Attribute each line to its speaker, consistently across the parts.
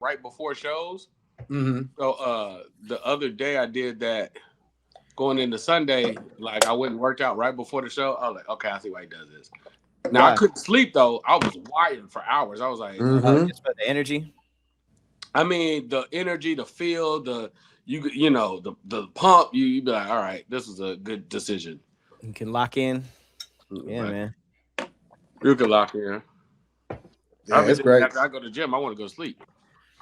Speaker 1: right before shows.
Speaker 2: Mm-hmm.
Speaker 1: So the other day I did that going into Sunday. Like I went and worked out right before the show. I was like, okay, I see why he does this. Now I couldn't sleep though. I was wired for hours. I was like,
Speaker 3: just for the energy.
Speaker 1: I mean, the energy, the feel, you know, the pump. You be like, all right, this is a good decision.
Speaker 3: You can lock in. Yeah,
Speaker 1: Right.
Speaker 3: man.
Speaker 1: You can lock in.
Speaker 2: Yeah, it's great.
Speaker 1: After I go to the gym, I want to go to sleep.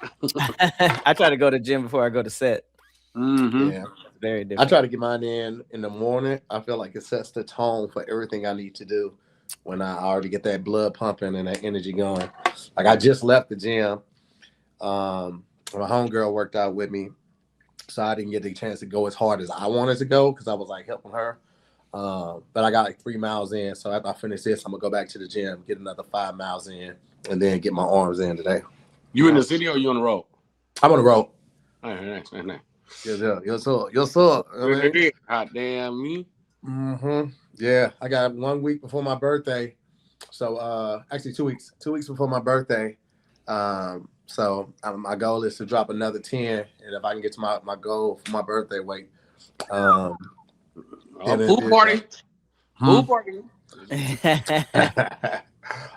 Speaker 3: I try to go to the gym before I go to set.
Speaker 1: Mm-hmm.
Speaker 2: Yeah,
Speaker 3: It's very different.
Speaker 2: I try to get mine in the morning. I feel like it sets the tone for everything I need to do when I already get that blood pumping and that energy going. Like I just left the gym. My homegirl worked out with me, so I didn't get the chance to go as hard as I wanted to go because I was like helping her. But I got like 3 miles in, so after I finish this, I'm gonna go back to the gym, get another 5 miles in, and then get my arms in today.
Speaker 1: You in the city or you on the road?
Speaker 2: I'm on the road.
Speaker 1: All right, nice.
Speaker 2: Yes, sir.
Speaker 1: Hot damn me.
Speaker 2: Mm-hmm. Yeah, I got 1 week before my birthday. So actually 2 weeks. 2 weeks before my birthday. So my goal is to drop another 10, and if I can get to my goal for my birthday weight.
Speaker 1: Pool party. Pool party.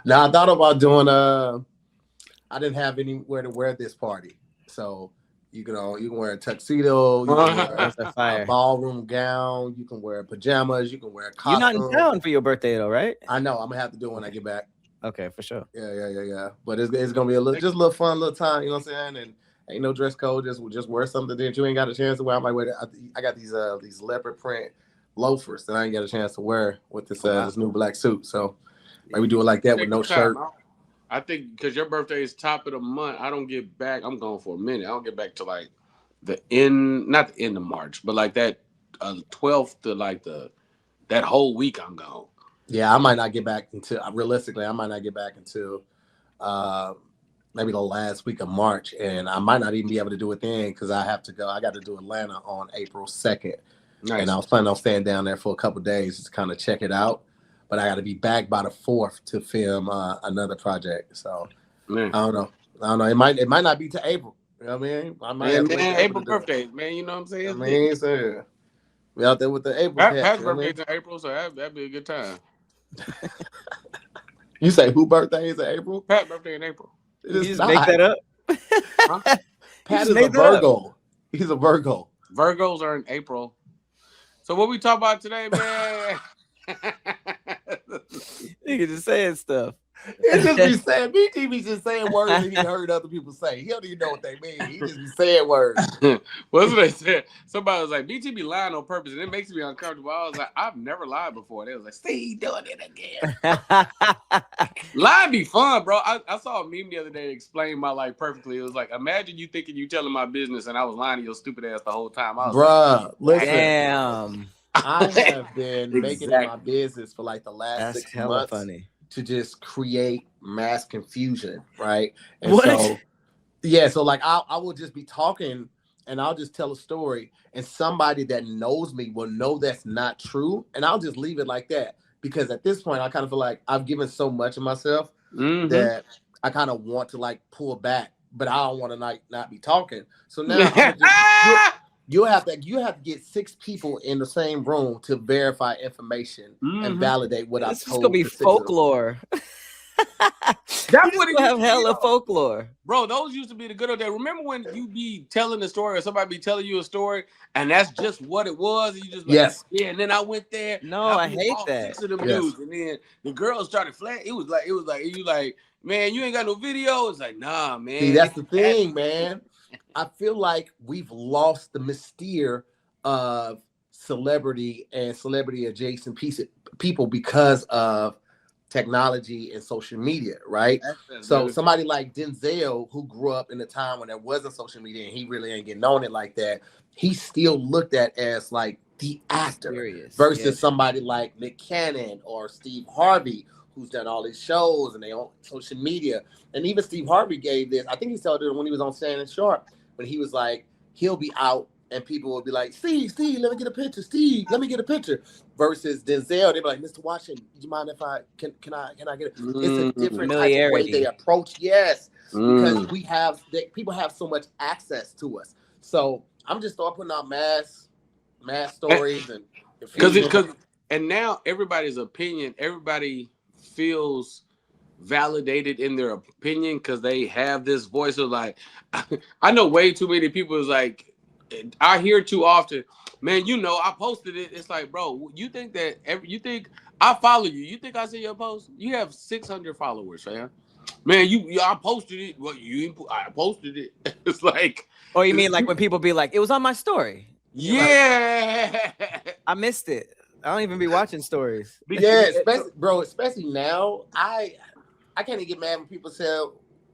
Speaker 2: Now I thought about doing I didn't have anywhere to wear this party. So you can wear a tuxedo, you can wear a ballroom gown, you can wear pajamas, you can wear a costume.
Speaker 3: You're not in town for your birthday though, right?
Speaker 2: I know, I'm gonna have to do it when I get back.
Speaker 3: Okay, for sure.
Speaker 2: Yeah. But it's gonna be a little fun little time, you know what I'm saying? And ain't no dress code, just wear something that you ain't got a chance to wear. I might wear I got these leopard print loafers that I ain't got a chance to wear with this this new black suit. So maybe do it like that with no shirt.
Speaker 1: I think because your birthday is top of the month, I don't get back. I'm going for a minute. I don't get back to like not the end of March, but like that 12th to like that whole week I'm gone.
Speaker 2: Yeah, I might not get back until realistically, I might not get back until maybe the last week of March, and I might not even be able to do it then because I have to go. I got to do Atlanta on April 2nd, and I was planning on staying down there for a couple of days just kind of check it out. But I got to be back by the 4th to film another project. So I don't know. It might not be to April. You know what I mean? I might have to
Speaker 1: April birthdays, man. You know what I'm saying?
Speaker 2: I mean, so we out there with the April.
Speaker 1: Pat's birthday's in April, so that'd be a good time.
Speaker 2: You say who birthday is in April?
Speaker 1: Pat's birthday in April.
Speaker 3: You just make that up.
Speaker 2: Pat is a Virgo. He's a Virgo.
Speaker 1: Virgos are in April. So what we talk about today, man?
Speaker 3: Nigga just saying stuff.
Speaker 2: He just be saying, BT be just saying words that he heard other people say. He don't even know what they mean. He just be saying words.
Speaker 1: What's what they said? Somebody was like, BT be lying on purpose, and it makes me uncomfortable. I was like, I've never lied before. They was like, see, he doing it again. Lying be fun, bro. I saw a meme the other day that explained my life perfectly. It was like, imagine you thinking you telling my business, and I was lying to your stupid ass the whole time. I was
Speaker 2: Bruh, listen.
Speaker 3: Damn.
Speaker 2: I have been making it my business for like the last 6 months
Speaker 3: funny.
Speaker 2: To just create mass confusion, right? And
Speaker 3: what?
Speaker 2: So like I will just be talking and I'll just tell a story and somebody that knows me will know that's not true and I'll just leave it like that because at this point I kind of feel like I've given so much of myself that I kind of want to like pull back, but I don't want to not be talking. So now you have to get 6 people in the same room to verify information and validate what I told.
Speaker 3: This is gonna be folklore.
Speaker 1: That's what it
Speaker 3: have hella folklore,
Speaker 1: bro. Those used to be the good old days. Remember when you be telling a story or somebody be telling you a story and that's just what it was, and you just like, yeah. And then I went there.
Speaker 3: No, I hate that.
Speaker 1: 6 of them dudes, and then the girls started flat. It was like you like, man, you ain't got no video. It's like, nah, man.
Speaker 2: See, that's the thing, man. I feel like we've lost the mystere of celebrity and celebrity adjacent people because of technology and social media, right? So somebody like Denzel, who grew up in a time when there wasn't social media and he really ain't getting on it like that, he's still looked at as like the actor versus somebody like Nick Cannon or Steve Harvey, who's done all these shows and they on social media. And even Steve Harvey gave this, I think he told it when he was on Shannon Sharp, when he was like, he'll be out and people will be like, Steve, let me get a picture. Steve, let me get a picture. Versus Denzel, they'll be like, Mr. Washington, do you mind if I can I get it? It's a different type of way they approach. Yes, because people have so much access to us. So I'm just start putting out mass stories
Speaker 1: and now everybody's opinion, everybody feels validated in their opinion because they have this voice of like, I know way too many people is like, I hear too often, man, I posted it. It's like, bro, you think I follow you? You think I see your post? You have 600 followers, fam. Man, I posted it. Well, I posted it. It's like,
Speaker 3: or you mean like when people be like, it was on my story?
Speaker 2: Yeah,
Speaker 3: like, I missed it. I don't even be watching stories.
Speaker 2: Yeah, especially now. I can't even get mad when people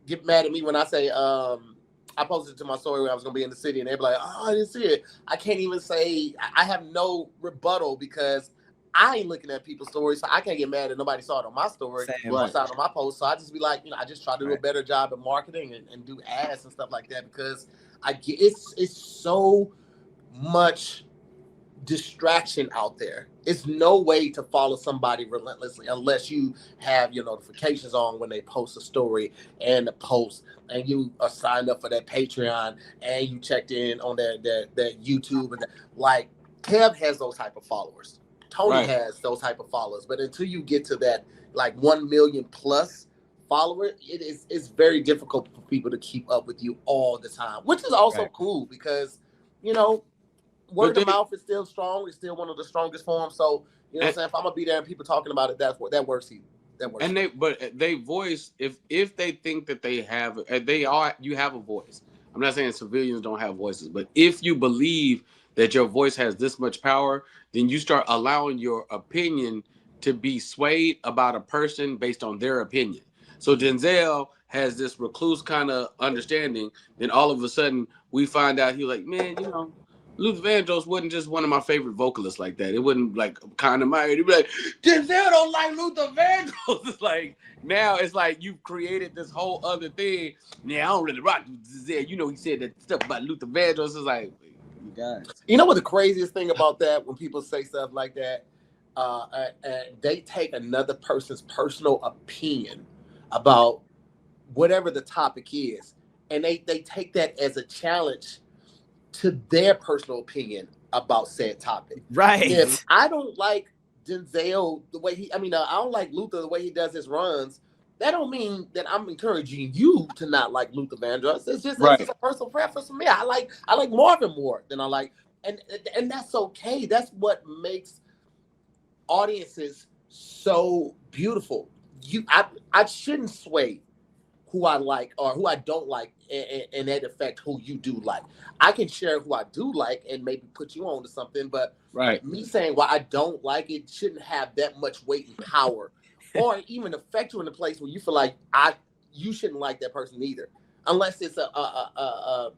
Speaker 2: get mad at me when I say I posted to my story when I was gonna be in the city, and they're like, "Oh, I didn't see it." I can't even say I have no rebuttal because I ain't looking at people's stories, so I can't get mad that nobody saw it on my story or saw it on my post. So I just be like, I just try to do a better job at marketing and do ads and stuff like that because it's so much distraction out there. It's no way to follow somebody relentlessly unless you have your notifications on when they post a story and the post, and you are signed up for that Patreon, and you checked in on that YouTube, and like Kev has those type of followers. Tony has those type of followers, but until you get to that like 1 million plus follower, it's very difficult for people to keep up with you all the time, which is also cool because word of mouth is still strong. It's still one of the strongest forms. So what I'm saying, if I'm gonna be there and people talking about it, that works. And
Speaker 1: they voice if they think that they have you have a voice. I'm not saying civilians don't have voices, but if you believe that your voice has this much power, then you start allowing your opinion to be swayed about a person based on their opinion. So Denzel has this recluse kind of understanding. Then all of a sudden we find out he's like, man, Luther Vandross wasn't just one of my favorite vocalists like that. It wasn't like kind of my. He'd be like, Denzel don't like Luther Vandross. It's like now it's like you've created this whole other thing. Yeah, I don't really rock Denzel. He said that stuff about Luther Vandross. It's like, you guys.
Speaker 2: You know what the craziest thing about that when people say stuff like that, they take another person's personal opinion about whatever the topic is, and they take that as a challenge to their personal opinion about said topic.
Speaker 3: Right.
Speaker 2: If I don't like Denzel the way I don't like Luther the way he does his runs, that don't mean that I'm encouraging you to not like Luther Vandross. It's just a personal preference for me. I like Marvin more than I like, and that's okay. That's what makes audiences so beautiful. I shouldn't sway who I like or who I don't like, and that affect who you do like. I can share who I do like and maybe put you on to something, but me saying why I don't like it shouldn't have that much weight and power, or even affect you in a place where you feel like you shouldn't like that person either, unless it's a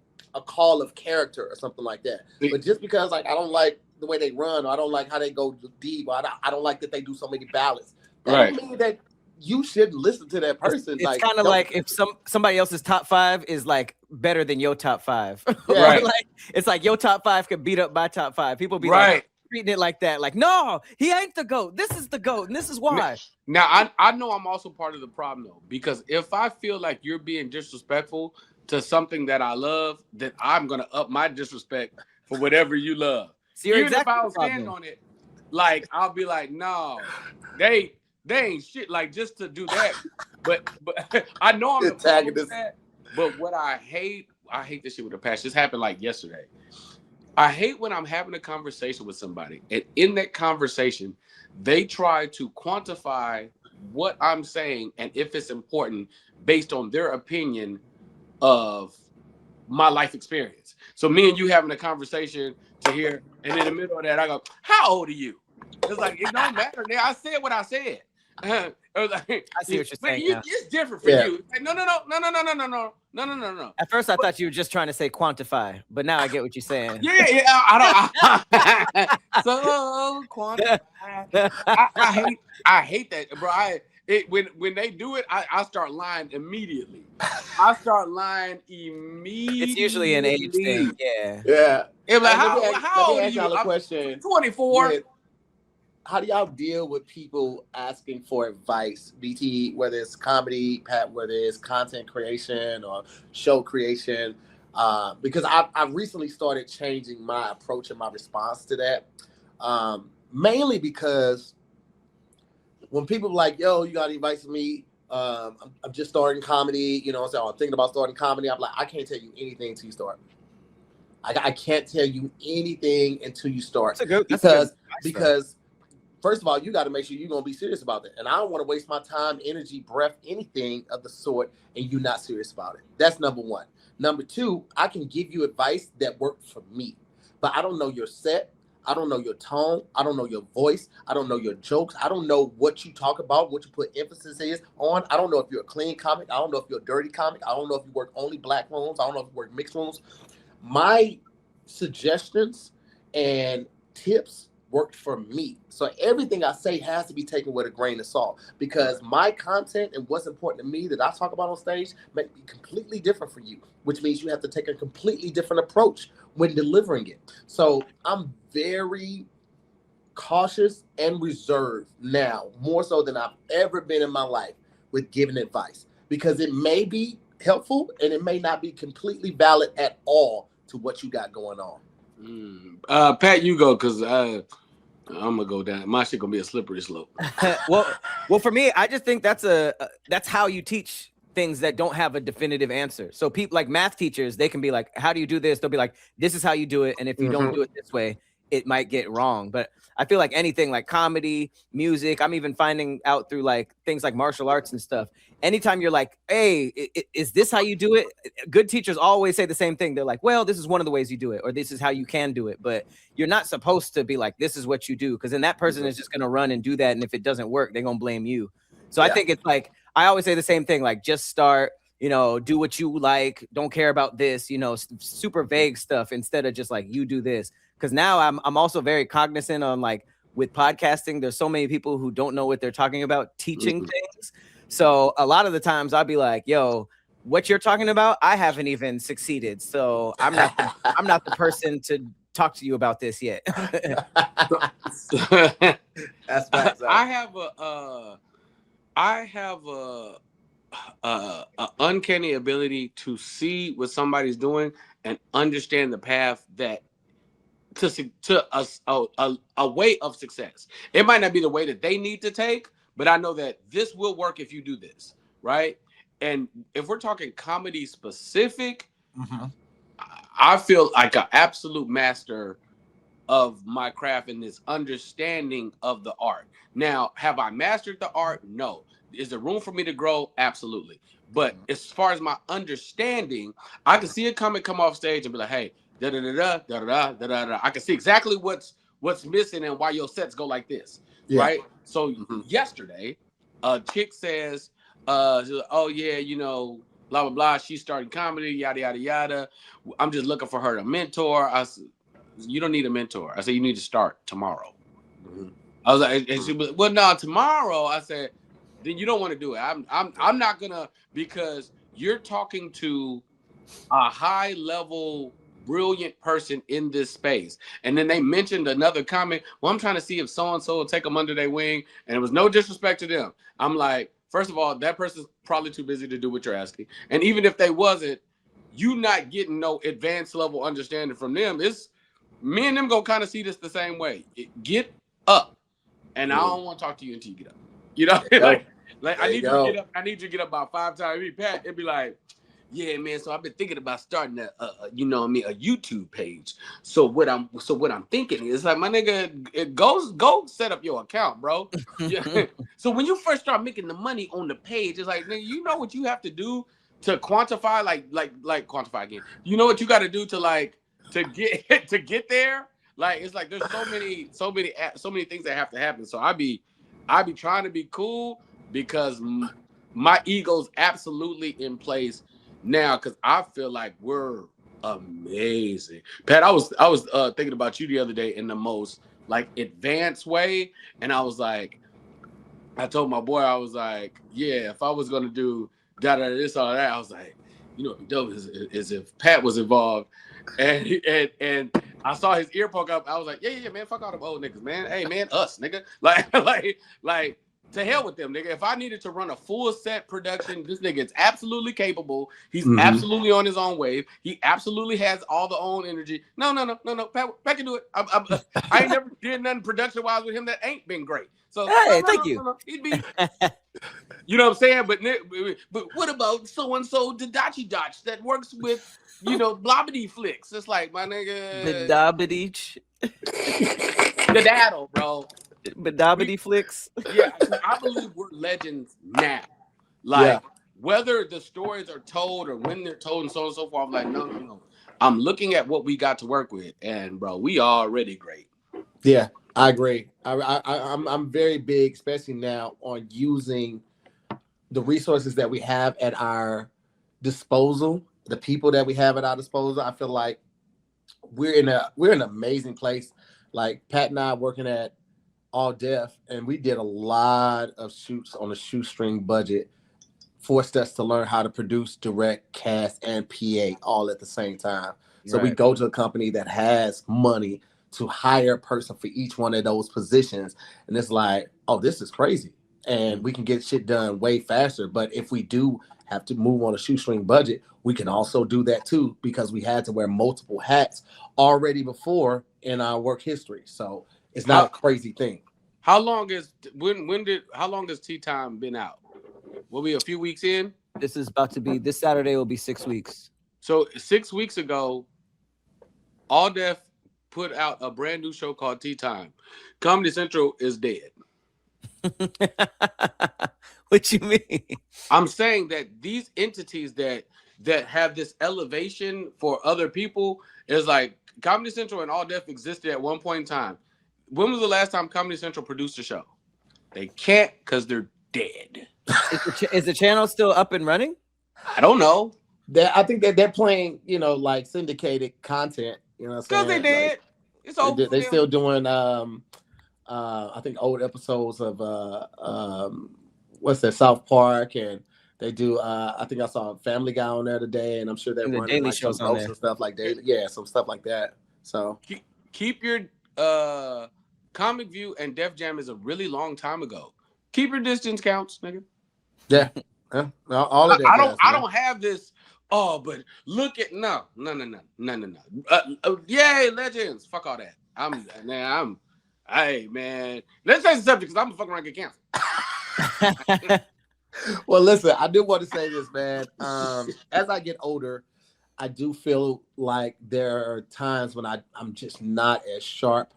Speaker 2: call of character or something like that. But just because like I don't like the way they run, or I don't like how they go deep, or I don't like that they do so many ballads, that don't mean that you should listen to that person.
Speaker 3: It's kind of like if somebody else's top 5 is like better than your top 5. Like it's like your top 5 could beat up my top 5. People be like treating it like that. Like, no, he ain't the GOAT. This is the GOAT, and this is why.
Speaker 1: Now I know I'm also part of the problem though, because if I feel like you're being disrespectful to something that I love, then I'm gonna up my disrespect for whatever you love.
Speaker 3: So you're
Speaker 1: Even if I was stand on it, like I'll be like, no, they ain't shit, like just to do that. But I know I'm the that. But what I hate this shit with a passion. This happened like yesterday. I hate when I'm having a conversation with somebody, and in that conversation, they try to quantify what I'm saying and if it's important based on their opinion of my life experience. So me and you having a conversation to hear, and in the middle of that, I go, "How old are you?" It's like it don't matter. I said what I said.
Speaker 3: I see what you're saying.
Speaker 1: It's different for you. Like, no.
Speaker 3: At first, I thought you were just trying to say quantify, but now I get what you're saying.
Speaker 1: Yeah. So quantify. I hate that, bro. when they do it, I start lying immediately. I start lying immediately.
Speaker 3: It's usually an age thing. Yeah.
Speaker 2: Yeah.
Speaker 1: It's like,
Speaker 2: Let
Speaker 1: how
Speaker 2: me
Speaker 1: old are
Speaker 2: ask
Speaker 1: you?
Speaker 2: y'all a
Speaker 1: I'm
Speaker 2: question.
Speaker 1: 24.
Speaker 2: How do y'all deal with people asking for advice? BT, whether it's comedy, Pat, whether it's content creation or show creation, because I've recently started changing my approach and my response to that, mainly because when people are like, yo, you got any advice for me? I'm just starting comedy, you know, so I'm thinking about starting comedy. I'm like, I can't tell you anything until you start. I can't tell you anything until you start. Because first of all, you got to make sure you're going to be serious about it. And I don't want to waste my time, energy, breath, anything of the sort, and you're not serious about it. That's number one. Number two, I can give you advice that worked for me, but I don't know your set. I don't know your tone. I don't know your voice. I don't know your jokes. I don't know what you talk about, what you put emphasis is on. I don't know if you're a clean comic. I don't know if you're a dirty comic. I don't know if you work only black rooms. I don't know if you work mixed rooms. My suggestions and tips worked for me. So everything I say has to be taken with a grain of salt, because my content and what's important to me that I talk about on stage may be completely different for you, which means you have to take a completely different approach when delivering it. So I'm very cautious and reserved now, more so than I've ever been in my life, with giving advice, because it may be helpful and it may not be completely valid at all to what you got going on.
Speaker 1: Pat, you go, because I'm gonna go down. My shit gonna be a slippery slope.
Speaker 3: well, for me, I just think that's how you teach things that don't have a definitive answer. So people like math teachers, they can be like, how do you do this? They'll be like, this is how you do it. And if you don't do it this way, it might get wrong. But I feel like anything like comedy, music, I'm even finding out through like things like martial arts and stuff. Anytime you're like, hey, is this how you do it? Good teachers always say the same thing. They're like, well, this is one of the ways you do it, or this is how you can do it. But you're not supposed to be like, this is what you do, because then that person is just going to run and do that. And if it doesn't work, they're going to blame you. So I think it's like, I always say the same thing, like just start, do what you like. Don't care about this, super vague stuff, instead of just like, you do this. Because now I'm also very cognizant on like with podcasting, there's so many people who don't know what they're talking about teaching things. So a lot of the times I'll be like, yo, what you're talking about, I haven't even succeeded. So I'm not the person to talk to you about this yet.
Speaker 2: That's facts.
Speaker 1: I have a uncanny ability to see what somebody's doing and understand the path that to a way of success. It might not be the way that they need to take, but I know that this will work if you do this, right? And if we're talking comedy specific, I feel like an absolute master of my craft and this understanding of the art. Now, have I mastered the art? No. Is there room for me to grow? Absolutely. But as far as my understanding, I can see a comic come off stage and be like, hey, da da da da da da da da da. I can see exactly what's missing and why your sets go like this, right? So yesterday, a chick says, "Oh yeah, blah blah blah. She's starting comedy, yada yada yada. I'm just looking for her to mentor." I said, "You don't need a mentor." I said, "You need to start tomorrow." I was like, and she was, "Well, no, tomorrow." I said, "Then you don't want to do it. I'm not gonna, because you're talking to a high level, brilliant person in this space." And then they mentioned another comment. Well, I'm trying to see if so-and-so will take them under their wing. And it was no disrespect to them. I'm like, first of all, that person's probably too busy to do what you're asking. And even if they wasn't, you not getting no advanced level understanding from them. It's me and them gonna kind of see this the same way. Get up. And I don't want to talk to you until you get up. Like I need you to get up. I need you to get up about 5 times. Pat, it'd be like, yeah, man. So I've been thinking about starting a YouTube page. So what I'm thinking is like, my nigga, go set up your account, bro. Yeah. So when you first start making the money on the page, it's like, nigga, you know what you have to do to quantify, like quantify again. You know what you got to do to get there. Like it's like there's so many things that have to happen. So I be trying to be cool because my ego's absolutely in place now, because I feel like we're amazing. Pat, I was thinking about you the other day in the most like advanced way, and I was like, I told my boy, I was like, yeah, if I was gonna do this or that, I was like, you know, dope is if Pat was involved, and I saw his ear poke up. I was like, yeah, man, fuck all them old niggas, man. Hey, man, us, nigga, like. To hell with them, nigga. If I needed to run a full set production, this nigga is absolutely capable. He's absolutely on his own wave. He absolutely has all the own energy. No. Pat can do it. I ain't never did nothing production wise with him that ain't been great. So
Speaker 3: hey, thank you.
Speaker 1: No. He'd be, you know what I'm saying? But what about so and so Dadachi Dotch that works with, you know, Blobbity Flicks? It's like, my nigga,
Speaker 3: Bedabadich.
Speaker 1: the daddle, bro.
Speaker 3: Bedabity Flicks.
Speaker 1: Yeah, I believe we're legends now. Like, whether the stories are told or when they're told and so on and so forth, I'm like, no. I'm looking at what we got to work with, and bro, we already great.
Speaker 2: Yeah, I agree. I'm very big, especially now, on using the resources that we have at our disposal, the people that we have at our disposal. I feel like we're in an amazing place. Like Pat and I working at All Def, and we did a lot of shoots on a shoestring budget, forced us to learn how to produce, direct, cast, and PA all at the same time. So we go to a company that has money to hire a person for each one of those positions, and it's like, oh, this is crazy, and we can get shit done way faster. But if we do have to move on a shoestring budget, we can also do that too, because we had to wear multiple hats already before in our work history. So it's not a crazy thing.
Speaker 1: How long has Tea Time been out? Will be a few weeks in?
Speaker 3: This is about to be, this Saturday will be 6 weeks.
Speaker 1: So 6 weeks ago, All Def put out a brand new show called Tea Time. Comedy Central is dead.
Speaker 3: What you mean?
Speaker 1: I'm saying that these entities that have this elevation for other people is like Comedy Central and All Def existed at one point in time. When was the last time Comedy Central produced a show? They can't because they're dead.
Speaker 3: Is the channel still up and running?
Speaker 1: I don't know.
Speaker 2: I think that they're playing, you know, like syndicated content. You know what I'm saying?
Speaker 1: Because they did.
Speaker 2: Like,
Speaker 1: it's over.
Speaker 2: They're still doing, I think, old episodes of what's that, South Park, and they do. I think I saw Family Guy on there today, and I'm sure they're running
Speaker 3: daily
Speaker 2: like
Speaker 3: shows
Speaker 2: some
Speaker 3: on there
Speaker 2: and stuff like that. Yeah, some stuff like that. So
Speaker 1: keep your Comic View and Def Jam is a really long time ago. Keep your distance counts, nigga.
Speaker 2: Yeah, all of that.
Speaker 1: I don't have this. Oh, but look at no. Yay, legends. Fuck all that. Hey man. Let's change the subject because I'm gonna fuck around and get canceled.
Speaker 2: Well, listen, I do want to say this, man. As I get older, I do feel like there are times when I'm just not as sharp.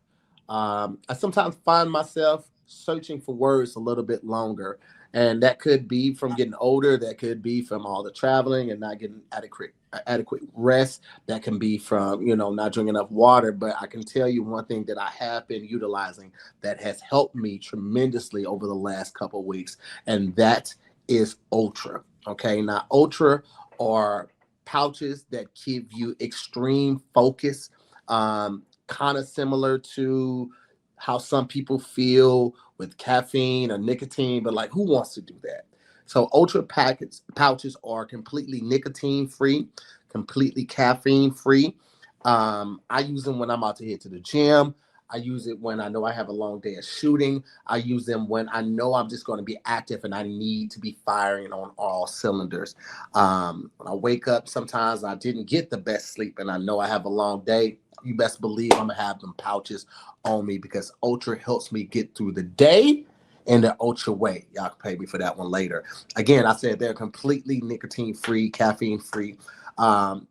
Speaker 2: I sometimes find myself searching for words a little bit longer. And that could be from getting older. That could be from all the traveling and not getting adequate rest. That can be from, you know, not drinking enough water. But I can tell you one thing that I have been utilizing that has helped me tremendously over the last couple of weeks. And that is Ultra. Okay. Now, Ultra are pouches that give you extreme focus, kind of similar to how some people feel with caffeine or nicotine, but like, who wants to do that? So Ultra pouches are completely nicotine free, completely caffeine free. I use them when I'm out to head to the gym. I use it when I know I have a long day of shooting. I use them when I know I'm just going to be active and I need to be firing on all cylinders. When I wake up, sometimes I didn't get the best sleep and I know I have a long day. You best believe I'm going to have them pouches on me because Ultra helps me get through the day in the Ultra way. Y'all can pay me for that one later. Again, I said they're completely nicotine-free, caffeine-free.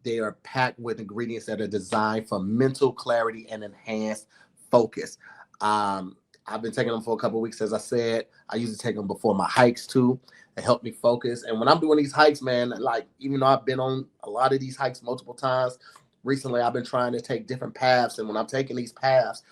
Speaker 2: They are packed with ingredients that are designed for mental clarity and enhanced focus. I've been taking them for a couple of weeks, as I said. I usually take them before my hikes too. They help me focus. And when I'm doing these hikes, man, like even though I've been on a lot of these hikes multiple times, recently I've been trying to take different paths. And when I'm taking these paths,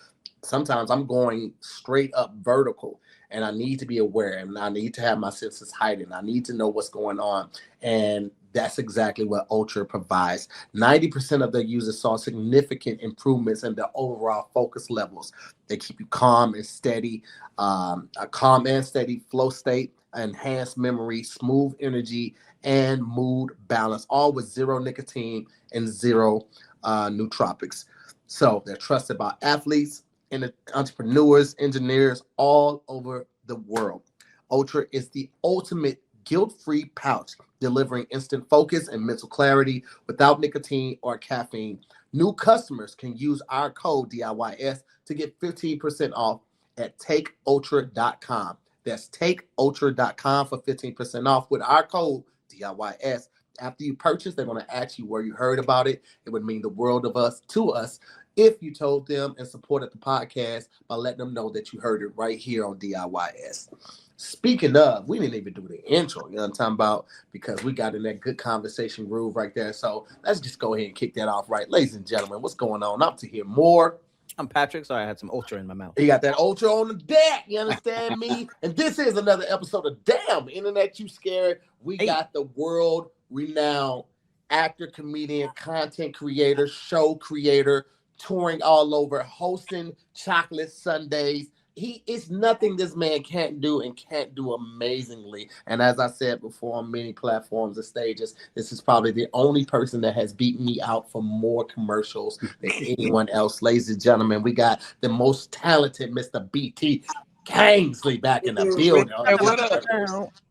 Speaker 2: sometimes I'm going straight up vertical, and I need to be aware, and I need to have my senses heightened. I need to know what's going on. And that's exactly what Ultra provides. 90% of their users saw significant improvements in their overall focus levels. They keep you calm and steady, a calm and steady flow state, enhanced memory, smooth energy, and mood balance, all with zero nicotine and zero nootropics. So they're trusted by athletes and entrepreneurs, engineers all over the world. Ultra is the ultimate guilt-free pouch, delivering instant focus and mental clarity without nicotine or caffeine. New customers can use our code DIYS to get 15% off at takeultra.com. That's takeultra.com for 15% off with our code DIYS. After you purchase, they're going to ask you where you heard about it. It would mean the world to us if you told them and supported the podcast by letting them know that you heard it right here on DIYS. Speaking of, we didn't even do the intro, you know what I'm talking about, because we got in that good conversation groove right there. So let's just go ahead and kick that off right. Ladies and gentlemen, what's going on? I'm Tahir Moore.
Speaker 3: I'm Patrick. Sorry, I had some Ultra in my mouth.
Speaker 2: You got that Ultra on the deck, you understand me? And this is another episode of Damn Internet You Scared. We got the world-renowned actor, comedian, content creator, show creator, touring all over, hosting Chocolate Sundays. He is nothing this man can't do and can't do amazingly. And as I said before on many platforms and stages, this is probably the only person that has beaten me out for more commercials than anyone else. Ladies and gentlemen, we got the most talented Mr. BT Kingsley back in the building.
Speaker 1: Hey, what up?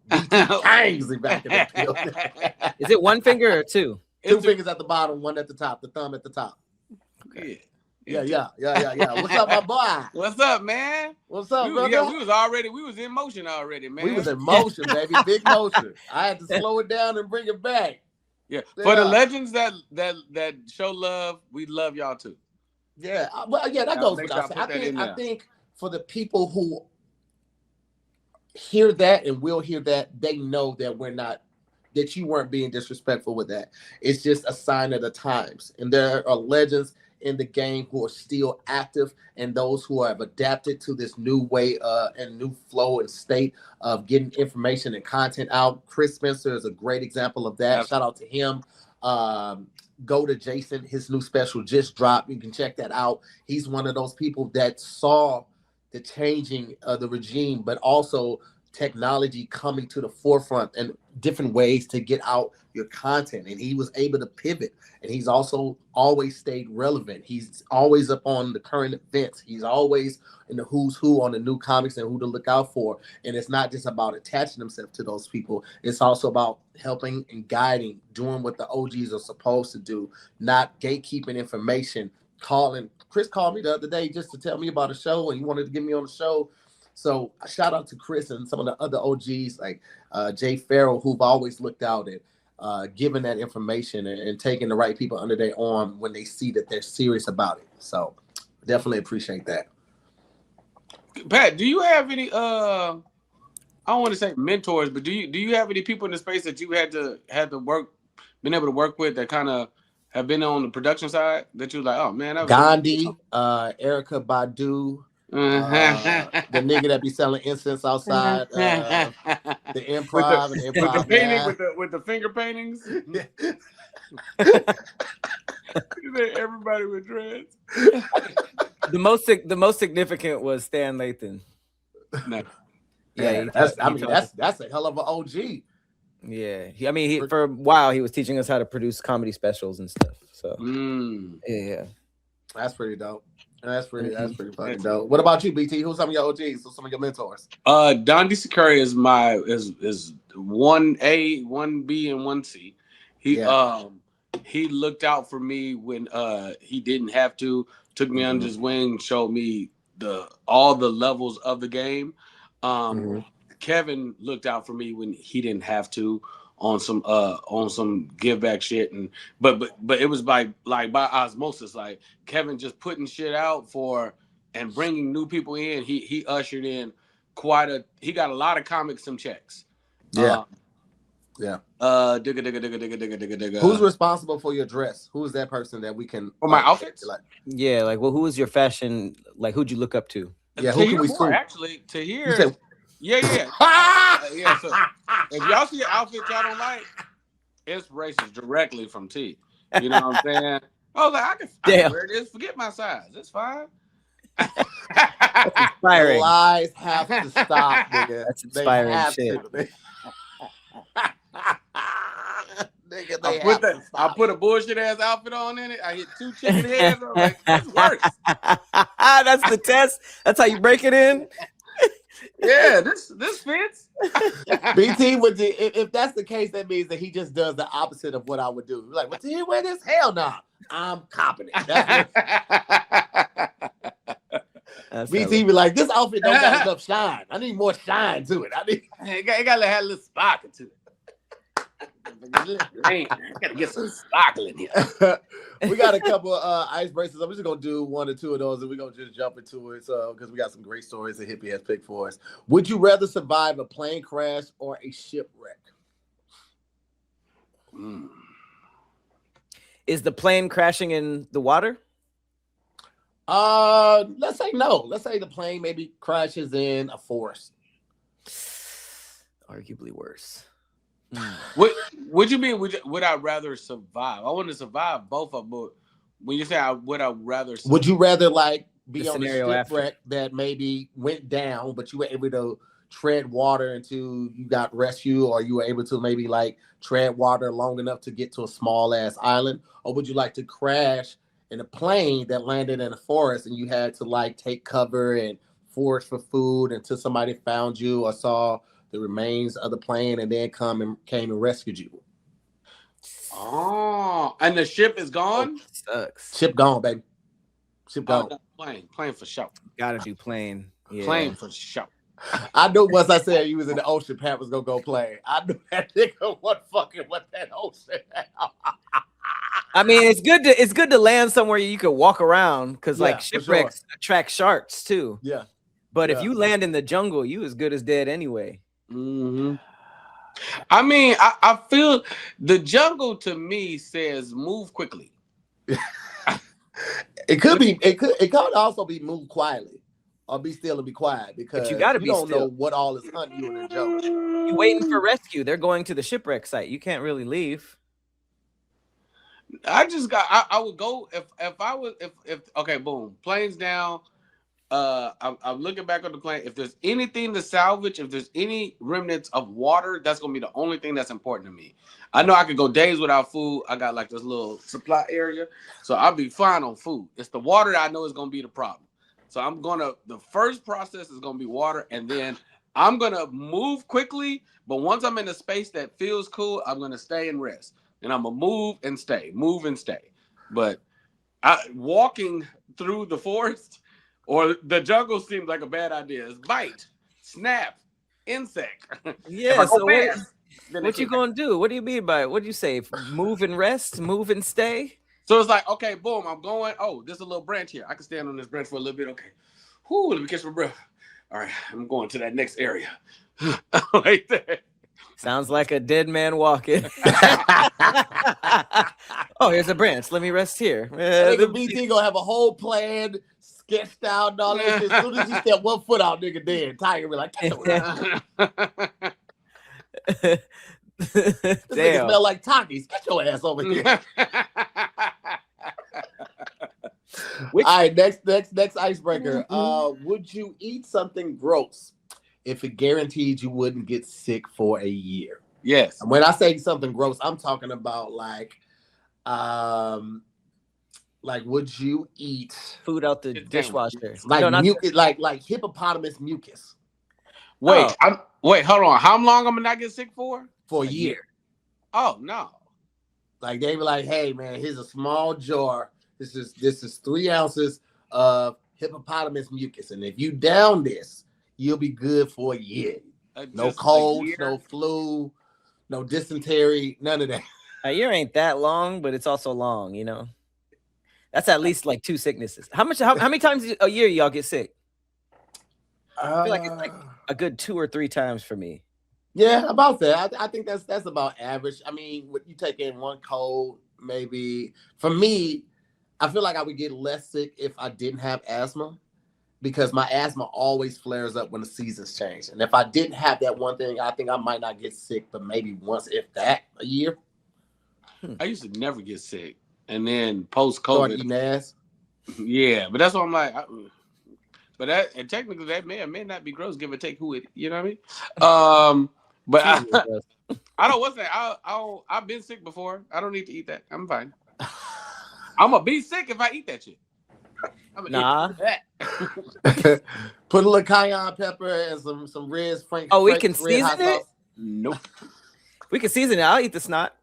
Speaker 2: BT Kingsley back in the building.
Speaker 3: Is it one finger or two?
Speaker 2: Two fingers at the bottom, one at the top, the thumb at the top.
Speaker 1: Okay.
Speaker 2: Yeah. What's up, my boy?
Speaker 1: What's up, man?
Speaker 2: What's up, brother?
Speaker 1: Yeah, we was in motion already, man.
Speaker 2: We was in motion, baby. Big motion. I had to slow it down and bring it back.
Speaker 1: Yeah. For the legends that show love, we love y'all too.
Speaker 2: Yeah. Well, yeah, that goes without saying. I think for the people who hear that and will hear that, they know that that you weren't being disrespectful with that. It's just a sign of the times. And there are legends in the game who are still active, and those who have adapted to this new way and new flow and state of getting information and content out. Chris Spencer is a great example of that. Shout out to him. Go to Jason. His new special just dropped. You can check that out. He's one of those people that saw the changing of the regime, but also technology coming to the forefront and different ways to get out your content. And he was able to pivot. And he's also always stayed relevant. He's always up on the current events. He's always in the who's who on the new comics and who to look out for. And it's not just about attaching himself to those people. It's also about helping and guiding, doing what the OGs are supposed to do, not gatekeeping information. Chris called me the other day just to tell me about a show, and he wanted to get me on the show. So shout out to Chris and some of the other OGs like Jay Farrell, who've always looked out at giving that information and taking the right people under their arm when they see that they're serious about it. So definitely appreciate that.
Speaker 1: Pat, do you have any I don't want to say mentors, but do you have any people in the space that you had to been able to work with that kind of have been on the production side that you like, oh man, that was
Speaker 2: Gandhi, Erykah Badu, the nigga that be selling incense outside the improv
Speaker 1: with the finger paintings. Everybody with dreads.
Speaker 3: The most significant was Stan Lathan.
Speaker 1: No.
Speaker 2: Yeah, that's a hell of an OG.
Speaker 3: Yeah, for a while he was teaching us how to produce comedy specials and stuff. So yeah,
Speaker 2: that's pretty dope. That's pretty fucking dope. What about you, BT? Who's some of your OGs? Who's some of your mentors?
Speaker 1: Don DeSicuri is 1A, 1B, and 1C. He looked out for me when he didn't have to. Took me under his wing, showed me all the levels of the game. Kevin looked out for me when he didn't have to on some give back shit, but it was by osmosis. Like Kevin just putting shit out and bringing new people in. He ushered in he got a lot of comics some checks.
Speaker 2: Yeah. Yeah.
Speaker 1: Who's
Speaker 2: responsible for your dress? Who is that person that we can?
Speaker 1: For my outfits?
Speaker 2: Like,
Speaker 3: yeah, like, well, who is your fashion? Like, who'd you look up to?
Speaker 2: Yeah, who can we sue?
Speaker 1: Actually, Tahir.
Speaker 2: Said,
Speaker 1: yeah. Yeah. So if y'all see an outfit y'all don't like, inspiration is directly from T. You know what I'm saying? I was like, I can wear this. Forget my size. It's fine.
Speaker 3: That's inspiring.
Speaker 2: The lies have to stop, nigga.
Speaker 3: That's inspiring shit.
Speaker 2: Nigga,
Speaker 1: I put a bullshit ass outfit on in it. I hit 2 chicken heads. I was like, this works.
Speaker 3: That's the test. That's how you break it in.
Speaker 1: Yeah, this fits.
Speaker 2: BT if that's the case, that means that he just does the opposite of what I would do. Like, what, do you wear this? Hell no. I'm copping it. BT be like, this outfit don't got enough shine. I need more shine to it.
Speaker 1: It got to have a little sparkle to it. I gotta get some sparkle in here.
Speaker 2: We got a couple icebreakers. I'm just gonna do 1 or 2 of those, and we're gonna just jump into it. So, because we got some great stories that Hippie has picked for us. Would you rather survive a plane crash or a shipwreck?
Speaker 3: Is the plane crashing in the water?
Speaker 2: Let's say no. Let's say the plane maybe crashes in a forest.
Speaker 3: Arguably worse.
Speaker 1: Would you mean would I rather survive? I want to survive both of them. But when you say would I rather survive,
Speaker 2: would you rather like be
Speaker 3: the
Speaker 2: on a shipwreck that maybe went down, but you were able to tread water until you got rescue, or you were able to maybe like tread water long enough to get to a small ass island? Or would you like to crash in a plane that landed in a forest and you had to like take cover and forage for food until somebody found you or saw the remains of the plane and then came and rescued you?
Speaker 1: Oh, and the ship is gone?
Speaker 3: Sucks.
Speaker 2: Ship gone, baby. Ship gone.
Speaker 1: Plane for sure.
Speaker 3: Gotta do plane. Yeah.
Speaker 1: Plane for sure.
Speaker 2: I knew once I said you was in the ocean, Pat was gonna go play. I knew that nigga was fucking with that ocean.
Speaker 3: I mean, it's good to land somewhere you can walk around, because like shipwrecks attract sharks too.
Speaker 2: Yeah.
Speaker 3: But if you land in the jungle, you as good as dead anyway.
Speaker 1: Mm-hmm. I mean, I feel the jungle to me says move quickly.
Speaker 2: It could also be move quietly or be still and be quiet, because
Speaker 3: you gotta
Speaker 2: don't know what all is hunting you in the jungle.
Speaker 3: You waiting for rescue. They're going to the shipwreck site. You can't really leave.
Speaker 1: I would go if okay, boom, plane's down. I'm looking back on the plane. If there's anything to salvage, if there's any remnants of water, that's gonna be the only thing that's important to me. I know I could go days without food. I got like this little supply area, so I'll be fine on food. It's the water that I know is gonna be the problem. So the first process is gonna be water, and then I'm gonna move quickly. But once I'm in a space that feels cool, I'm gonna stay and rest. And I'm gonna move and stay. But walking through the forest or the jungle seems like a bad idea. It's bite, snap, insect.
Speaker 3: Yeah. So what you gonna do? What do you mean by it? What do you say? Move and rest, move and stay?
Speaker 1: So it's like, okay, boom, I'm going. Oh, there's a little branch here. I can stand on this branch for a little bit. Okay. Whoo, let me catch my breath. All right, I'm going to that next area. Like that.
Speaker 3: Sounds like a dead man walking. Oh, here's a branch. Let me rest here.
Speaker 2: Nigga BT gonna have a whole plan sketched out and all that shit. As soon as he step 1 foot out, nigga dead. Tiger be like, this nigga smell like Takis. Get your ass over here. All right, next icebreaker. Would you eat something gross if it guaranteed you wouldn't get sick for a year?
Speaker 1: Yes.
Speaker 2: And when I say something gross, I'm talking about like would you eat
Speaker 3: food out the dishwasher?
Speaker 2: Like mucus, like hippopotamus mucus.
Speaker 1: Wait, hold on. How long I'm gonna not get sick for?
Speaker 2: For a year.
Speaker 1: Oh no.
Speaker 2: Like they be like, hey man, here's a small jar. This is 3 ounces of hippopotamus mucus, and if you down this, you'll be good for a year. No colds, no flu, no dysentery, none of that.
Speaker 3: A year ain't that long, but it's also long, you know. That's at least like 2 sicknesses. How many times a year y'all get sick? I feel like it's like a good 2 or 3 times for me.
Speaker 2: Yeah, about that. I think that's about average. I mean, what you take in one cold, maybe. For me, I feel like I would get less sick if I didn't have asthma, because my asthma always flares up when the seasons change. And if I didn't have that one thing, I think I might not get sick, but maybe once, if that, a year.
Speaker 1: I used to never get sick, and then post
Speaker 2: Start
Speaker 1: COVID,
Speaker 2: eating ass.
Speaker 1: yeah. But that's what I'm like. But that, and technically that may or may not be gross, give or take who it. You know what I mean? But I don't. What's that? I've been sick before. I don't need to eat that. I'm fine. I'm gonna be sick if I eat that shit.
Speaker 3: Nah.
Speaker 2: Put a little cayenne pepper and some Red Frank.
Speaker 3: Oh, we can season it?
Speaker 1: Nope.
Speaker 3: We can season it. I'll eat the snot.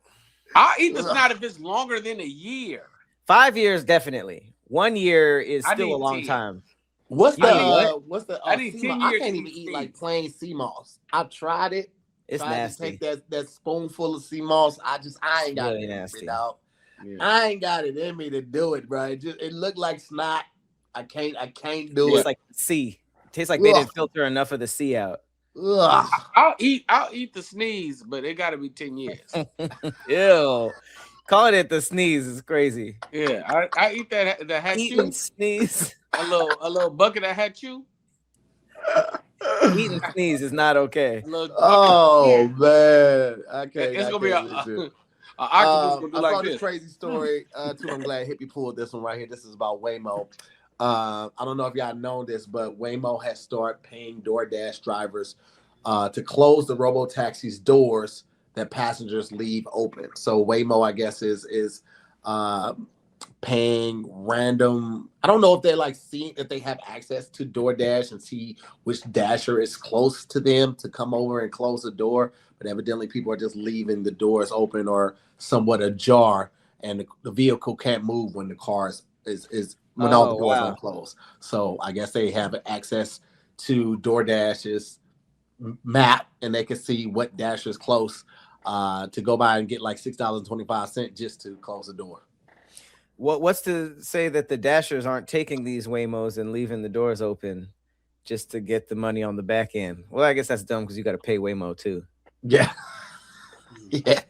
Speaker 1: I'll eat the snot if it's longer than a year.
Speaker 3: 5 years, definitely. 1 year is still a long
Speaker 1: 10.
Speaker 3: time.
Speaker 2: What's the
Speaker 1: I need 10
Speaker 2: I
Speaker 1: years
Speaker 2: can't
Speaker 1: to
Speaker 2: even
Speaker 1: eat
Speaker 2: eat like plain sea moss. I've tried it.
Speaker 3: It's
Speaker 2: tried
Speaker 3: nasty.
Speaker 2: to take that spoonful of sea moss. I ain't got
Speaker 3: really
Speaker 2: it
Speaker 3: nasty.
Speaker 2: in me, dog.
Speaker 1: Yeah.
Speaker 2: I ain't got it in me to do it, bro. It looked like snot. I can't do
Speaker 3: It's
Speaker 2: it.
Speaker 3: like sea. It tastes like they didn't filter enough of the sea out.
Speaker 2: Ugh.
Speaker 1: I'll eat the sneeze, but it got to be 10 years.
Speaker 3: Ew. Calling it the sneeze is crazy.
Speaker 1: Yeah, I eat that hat
Speaker 3: Eating
Speaker 1: you.
Speaker 3: sneeze.
Speaker 1: A little bucket of hat you.
Speaker 3: Eating sneeze is not okay.
Speaker 2: Oh man, I can't.
Speaker 1: It's gonna be an octopus
Speaker 2: I
Speaker 1: gonna do like
Speaker 2: saw
Speaker 1: this.
Speaker 2: this crazy story too. I'm glad Hippie pulled this one right here. This is about Waymo. I don't know if y'all know this, but Waymo has started paying DoorDash drivers to close the robo-taxi's doors that passengers leave open. So Waymo, I guess, is paying random. I don't know if they're like seeing if they have access to DoorDash and see which dasher is close to them to come over and close the door. But evidently, people are just leaving the doors open or somewhat ajar, and the vehicle can't move when the car is when all the doors aren't closed. So I guess they have access to DoorDash's map, and they can see what dasher is close to go by and get like $6.25 just to close the door.
Speaker 3: What's to say that the dashers aren't taking these Waymos and leaving the doors open just to get the money on the back end? Well, I guess that's dumb because you got to pay Waymo too.
Speaker 2: Yeah. Yeah.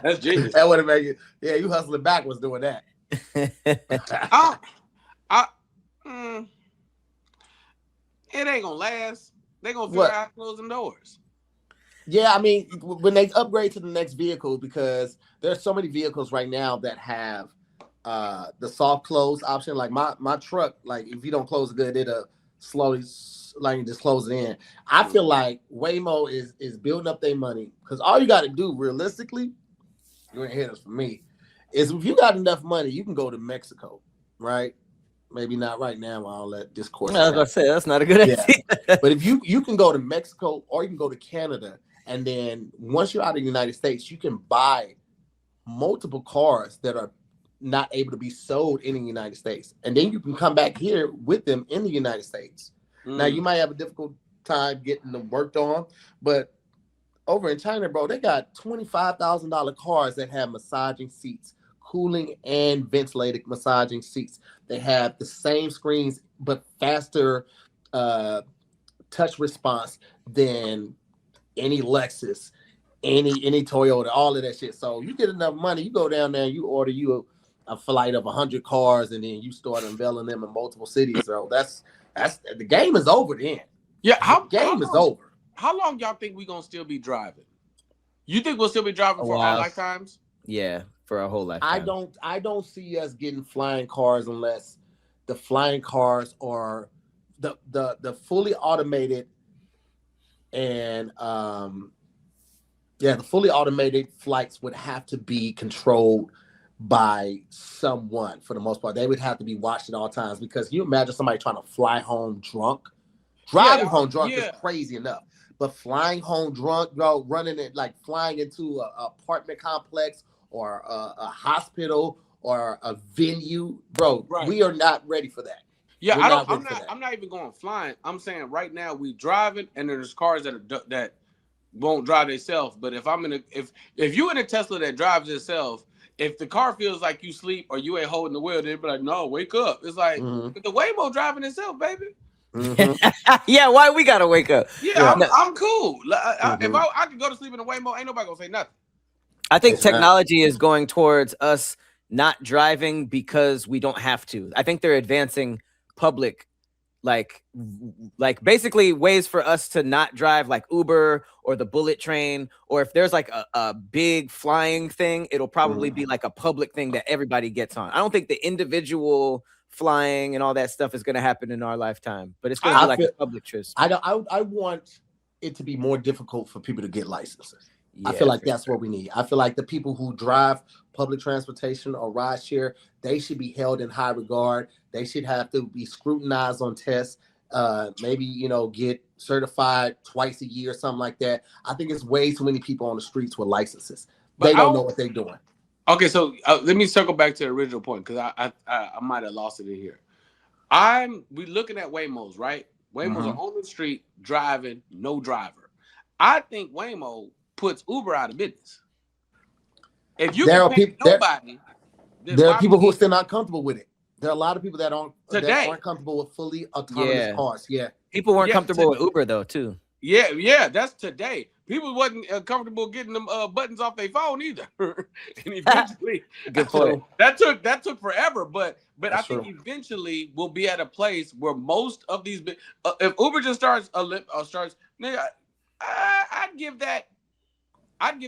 Speaker 1: That's genius.
Speaker 2: That would have made it. Yeah, you hustling backwards doing that.
Speaker 1: It ain't gonna last. They gonna figure out closing doors.
Speaker 2: Yeah, I mean, when they upgrade to the next vehicle, because there's so many vehicles right now that have the soft close option. Like my truck, like if you don't close it good, it'll slowly like just close it in. I feel like Waymo is building up their money, because all you got to do realistically, you ain't hear this from me, is if you got enough money, you can go to Mexico, right? Maybe not right now while all that discourse.
Speaker 3: I was gonna say that's not a good idea.
Speaker 2: But if you can go to Mexico or you can go to Canada, and then once you're out of the United States, you can buy multiple cars that are not able to be sold in the United States, and then you can come back here with them in the United States. Now you might have a difficult time getting them worked on, but over in China, bro, they got $25,000 cars that have massaging seats, cooling and ventilated massaging seats. They have the same screens but faster touch response than any Lexus, any Toyota, all of that shit. So you get enough money, you go down there, you order you a flight of 100 cars, and then you start unveiling them in multiple cities. So that's the game is over then.
Speaker 1: Yeah,
Speaker 2: the game is over.
Speaker 1: How long y'all think we gonna still be driving? You think we'll still be driving for our lifetimes?
Speaker 3: Yeah, for a whole lifetime.
Speaker 2: I don't see us getting flying cars unless the flying cars are the fully automated and the fully automated flights would have to be controlled by someone for the most part. They would have to be watched at all times, because you imagine somebody trying to fly home drunk. Driving home drunk is crazy enough. But flying home drunk, bro, running it, like flying into an apartment complex or a hospital or a venue, bro, we are not ready for that.
Speaker 1: Yeah, I'm not even going flying. I'm saying right now we driving, and there's cars that won't drive themselves. But if if you in a Tesla that drives itself, if the car feels like you sleep or you ain't holding the wheel, they'd be like, "No, wake up." It's like the Waymo driving itself, baby.
Speaker 3: Yeah, why we gotta wake up?
Speaker 1: Yeah, I'm cool. If I could go to sleep in a Waymo, ain't nobody gonna say nothing.
Speaker 3: I think technology is going towards us not driving because we don't have to. I think they're advancing public, like basically ways for us to not drive, like Uber or the bullet train, or if there's like a big flying thing, it'll probably be like a public thing that everybody gets on. I don't think the individual flying and all that stuff is going to happen in our lifetime, but it's going to be like a public trip.
Speaker 2: I want it to be more difficult for people to get licenses. Yeah, I feel like that's what we need. I feel like the people who drive public transportation or rideshare, they should be held in high regard. They should have to be scrutinized on tests. Maybe, get certified twice a year or something like that. I think it's way too many people on the streets with licenses. They don't know what they're doing.
Speaker 1: Okay, so let me circle back to the original point because I might have lost it in here. We looking at Waymos, right? Waymos are on the street driving, no driver. I think Waymo puts Uber out of business. If you can pick nobody,
Speaker 2: there are people who are still not comfortable with it. There are a lot of people that aren't comfortable with fully autonomous cars. Yeah,
Speaker 3: people weren't comfortable with Uber though too.
Speaker 1: Yeah, that's today. People wasn't comfortable getting them buttons off their phone either. And eventually,
Speaker 3: good point.
Speaker 1: That took forever, but I think eventually we'll be at a place where most of these, if Uber just starts nigga, I'd give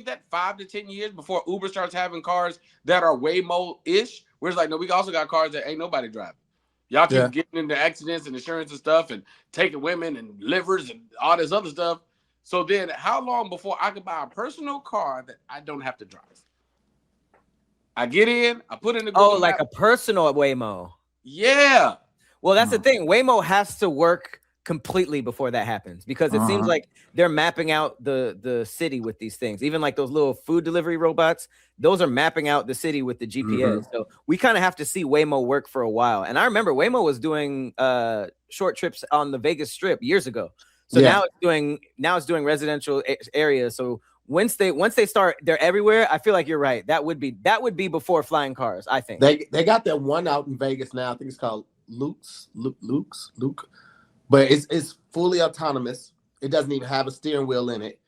Speaker 1: that 5 to 10 years before Uber starts having cars that are Waymo-ish. Where it's like, no, we also got cars that ain't nobody driving. Y'all keep getting into accidents and insurance and stuff and taking women and livers and all this other stuff. So then how long before I can buy a personal car that I don't have to drive? I get in, I put in the Google
Speaker 3: like map. A personal Waymo.
Speaker 1: Yeah.
Speaker 3: Well, that's the thing. Waymo has to work completely before that happens because it seems like they're mapping out the city with these things. Even like those little food delivery robots, those are mapping out the city with the GPS. So we kind of have to see Waymo work for a while. And I remember Waymo was doing short trips on the Vegas Strip years ago. So now it's doing residential areas. So once they start, they're everywhere. I feel like you're right. That would be before flying cars. I think
Speaker 2: they got that one out in Vegas now. I think it's called Luke. But it's fully autonomous. It doesn't even have a steering wheel in it.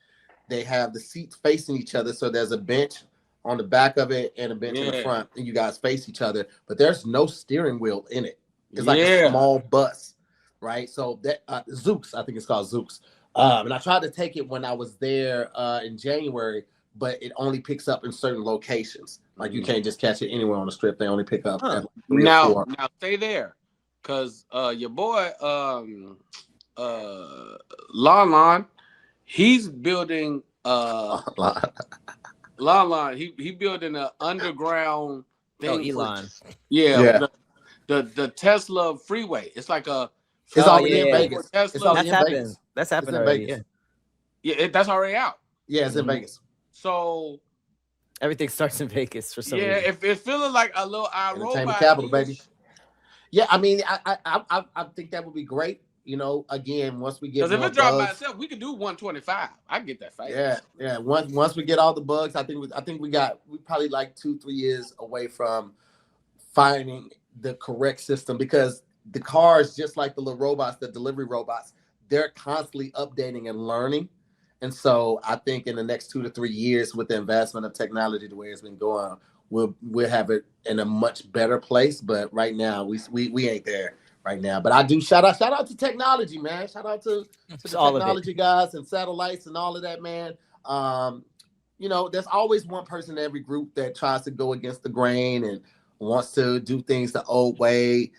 Speaker 2: They have the seats facing each other. So there's a bench on the back of it and a bench in the front. And you guys face each other. But there's no steering wheel in it. It's like a small bus, right? So that Zooks, I think it's called Zooks. And I tried to take it when I was there in January, but it only picks up in certain locations. Like you can't just catch it anywhere on the strip. They only pick up at 3 or 4.
Speaker 1: Now stay there. Cause your boy Lon, he's building Lon, he building an underground thing.
Speaker 3: Elon.
Speaker 1: The Tesla freeway. It's like
Speaker 2: it's already in Vegas.
Speaker 3: That's happened already.
Speaker 1: That's already out.
Speaker 2: Yeah, it's in Vegas.
Speaker 1: So
Speaker 3: everything starts in Vegas for some reason.
Speaker 1: Yeah, if it's feeling like a little
Speaker 2: entertainment capital, baby. Yeah, I mean, I think that would be great. Again, once we get
Speaker 1: because if it dropped by itself, we could do 125. I can get that fast.
Speaker 2: Yeah. Once we get all the bugs, I think we probably like 2-3 years away from finding the correct system because the cars, just like the little robots, the delivery robots, they're constantly updating and learning. And so I think in the next 2 to 3 years, with the investment of technology, the way it's been going, we'll have it in a much better place. But right now, we ain't there right now. But I do shout out to technology, man. Shout out to the technology guys and satellites and all of that, man. There's always one person in every group that tries to go against the grain and wants to do things the old way,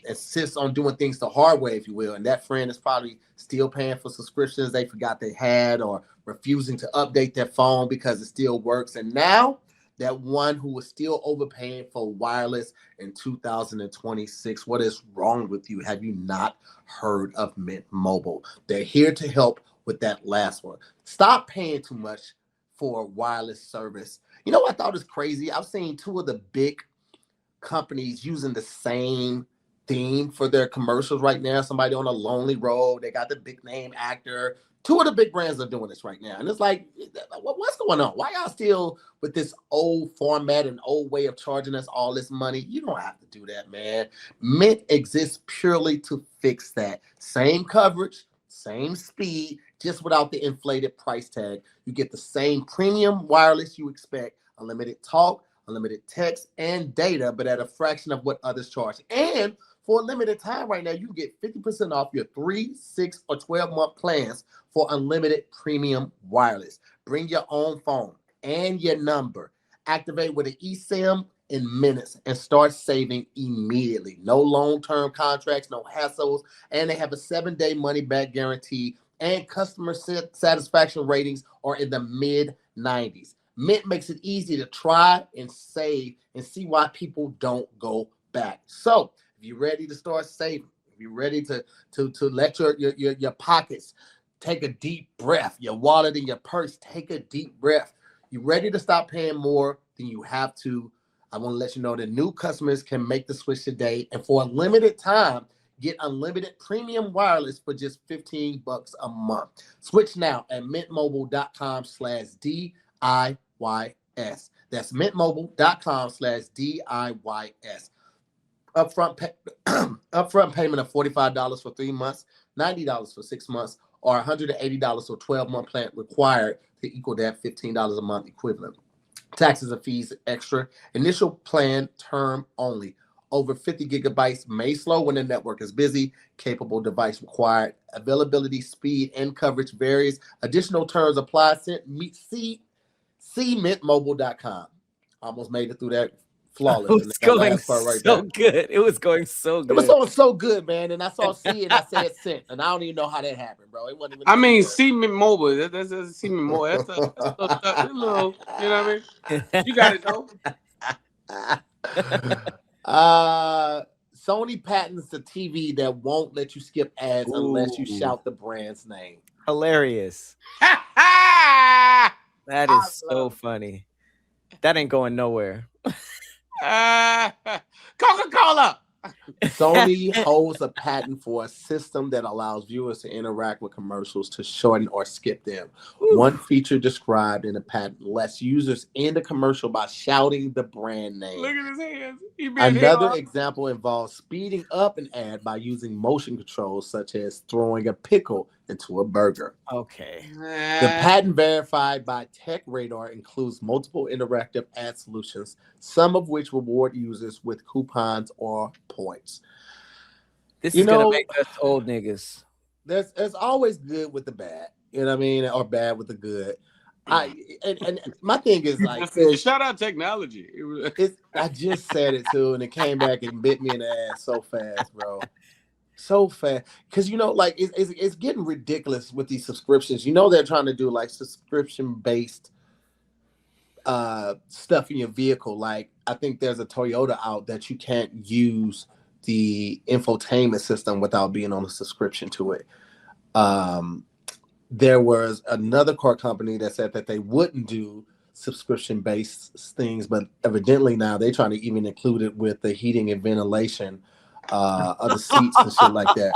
Speaker 2: insists on doing things the hard way, if you will. And that friend is probably still paying for subscriptions they forgot they had or refusing to update their phone because it still works. And now that one who was still overpaying for wireless in 2026. What is wrong with you? Have you not heard of Mint Mobile? They're here to help with that last one. Stop paying too much for wireless service. You know what I thought was crazy? I've seen 2 of the big companies using the same theme for their commercials right now. Somebody on a lonely road. They got the big name actor. Two of the big brands are doing this right now. And it's like, what's going on? Why y'all still with this old format and old way of charging us all this money? You don't have to do that, man. Mint exists purely to fix that. Same coverage, same speed, just without the inflated price tag. You get the same premium wireless you expect, unlimited talk, unlimited text, and data, but at a fraction of what others charge. And for a limited time right now, you can get 50% off your 3, 6, or 12-month plans for unlimited premium wireless. Bring your own phone and your number. Activate with an eSIM in minutes and start saving immediately. No long-term contracts, no hassles, and they have a 7-day money-back guarantee, and customer satisfaction ratings are in the mid-90s. Mint makes it easy to try and save and see why people don't go back. So if you're ready to start saving, if you're ready to let your pockets take a deep breath, your wallet and your purse take a deep breath, you're ready to stop paying more than you have to, I want to let you know that new customers can make the switch today, and for a limited time, get unlimited premium wireless for just $15 a month. Switch now at mintmobile.com/DIYS. That's mintmobile.com/DIYS. Upfront payment of $45 for 3 months, $90 for 6 months, or $180 for 12-month plan required to equal that $15 a month equivalent. Taxes and fees extra. Initial plan term only. Over 50 gigabytes may slow when the network is busy. Capable device required. Availability, speed, and coverage varies. Additional terms apply. See mintmobile.com. Almost made it through that flawless.
Speaker 3: It was going so good. It was going so good.
Speaker 2: It was going so good, man. And I saw C and I said sent. And I don't even know how that happened, bro. It wasn't even.
Speaker 1: I mean, see Mint Mobile. That's see Mint Mobile. That's a little, you know what I mean? You got it though.
Speaker 2: Sony patents the TV that won't let you skip ads unless you shout the brand's name.
Speaker 3: Hilarious. That is so funny. That ain't going nowhere.
Speaker 1: Coca-Cola.
Speaker 2: Sony holds a patent for a system that allows viewers to interact with commercials to shorten or skip them. Ooh. One feature described in the patent lets users end a commercial by shouting the brand name.
Speaker 1: Look at his hands.
Speaker 2: Another example involves speeding up an ad by using motion controls, such as throwing a pickle into a burger.
Speaker 3: Okay.
Speaker 2: The patent verified by Tech Radar includes multiple interactive ad solutions, some of which reward users with coupons or points.
Speaker 3: This is gonna make us old niggas.
Speaker 2: There's always good with the bad, you know what I mean, or bad with the good. And my thing is like,
Speaker 1: shout out technology.
Speaker 2: I just said it too, and it came back and bit me in the ass so fast, bro. So fast, because like it's getting ridiculous with these subscriptions. They're trying to do like subscription based stuff in your vehicle. Like I think there's a Toyota out that you can't use the infotainment system without being on a subscription to it. There was another car company that said that they wouldn't do subscription based things, but evidently now they're trying to even include it with the heating and ventilation of the seats and shit like that.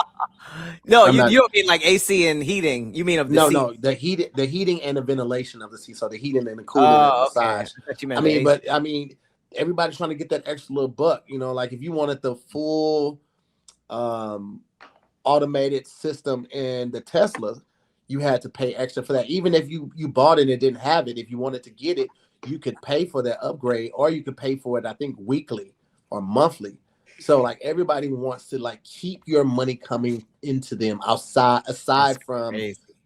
Speaker 3: No, you don't mean like AC and heating. You mean of the seat.
Speaker 2: No, the heating and the ventilation of the seat. So the heating and the cooling on the side. I mean, everybody's trying to get that extra little buck. Like if you wanted the full automated system in the Tesla, you had to pay extra for that. Even if you bought it and didn't have it, if you wanted to get it, you could pay for that upgrade, or you could pay for it, I think, weekly or monthly. So like everybody wants to like keep your money coming into them aside from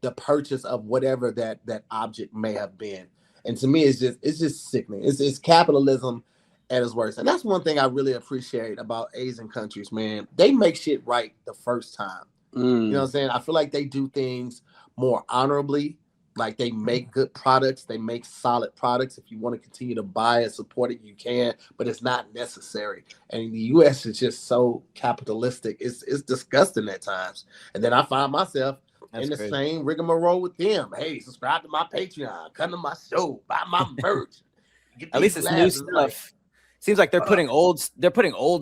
Speaker 2: the purchase of whatever that object may have been. And to me, it's just sickening. It's capitalism at its worst. And that's one thing I really appreciate about Asian countries, man. They make shit right the first time. You know what I'm saying? I feel like they do things more honorably. Like they make good products, they make solid products. If you want to continue to buy and support it, you can, but it's not necessary. And the US is just so capitalistic. It's disgusting at times. And then I find myself in the same rigmarole with them. Hey, subscribe to my Patreon, come to my show, buy my merch.
Speaker 3: At least it's new stuff. Seems like they're putting old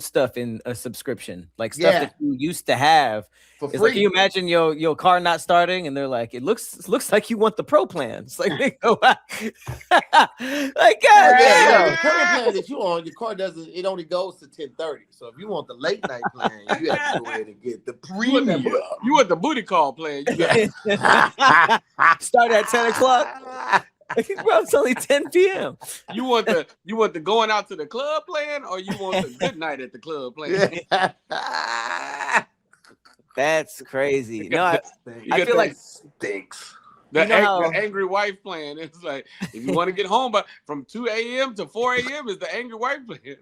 Speaker 3: stuff in a subscription, like stuff that you used to have.
Speaker 2: For
Speaker 3: it's
Speaker 2: free.
Speaker 3: Like, can you imagine your car not starting and they're like, it looks like you want the pro plan. It's like they go like, God damn.
Speaker 2: The current plan that you on, your car it only goes to 10:30. So if you want the late night plan, you have to go ahead and get the premium.
Speaker 1: You want the booty call plan. You
Speaker 3: start at 10 o'clock. Bro, it's only 10 p.m.
Speaker 1: You want the going out to the club plan, or you want the good night at the club plan?
Speaker 3: That's crazy. No, I feel like
Speaker 2: stinks.
Speaker 1: The angry wife plan. It's like, if you want to get home from 2 a.m. to 4 a.m. is the angry wife plan.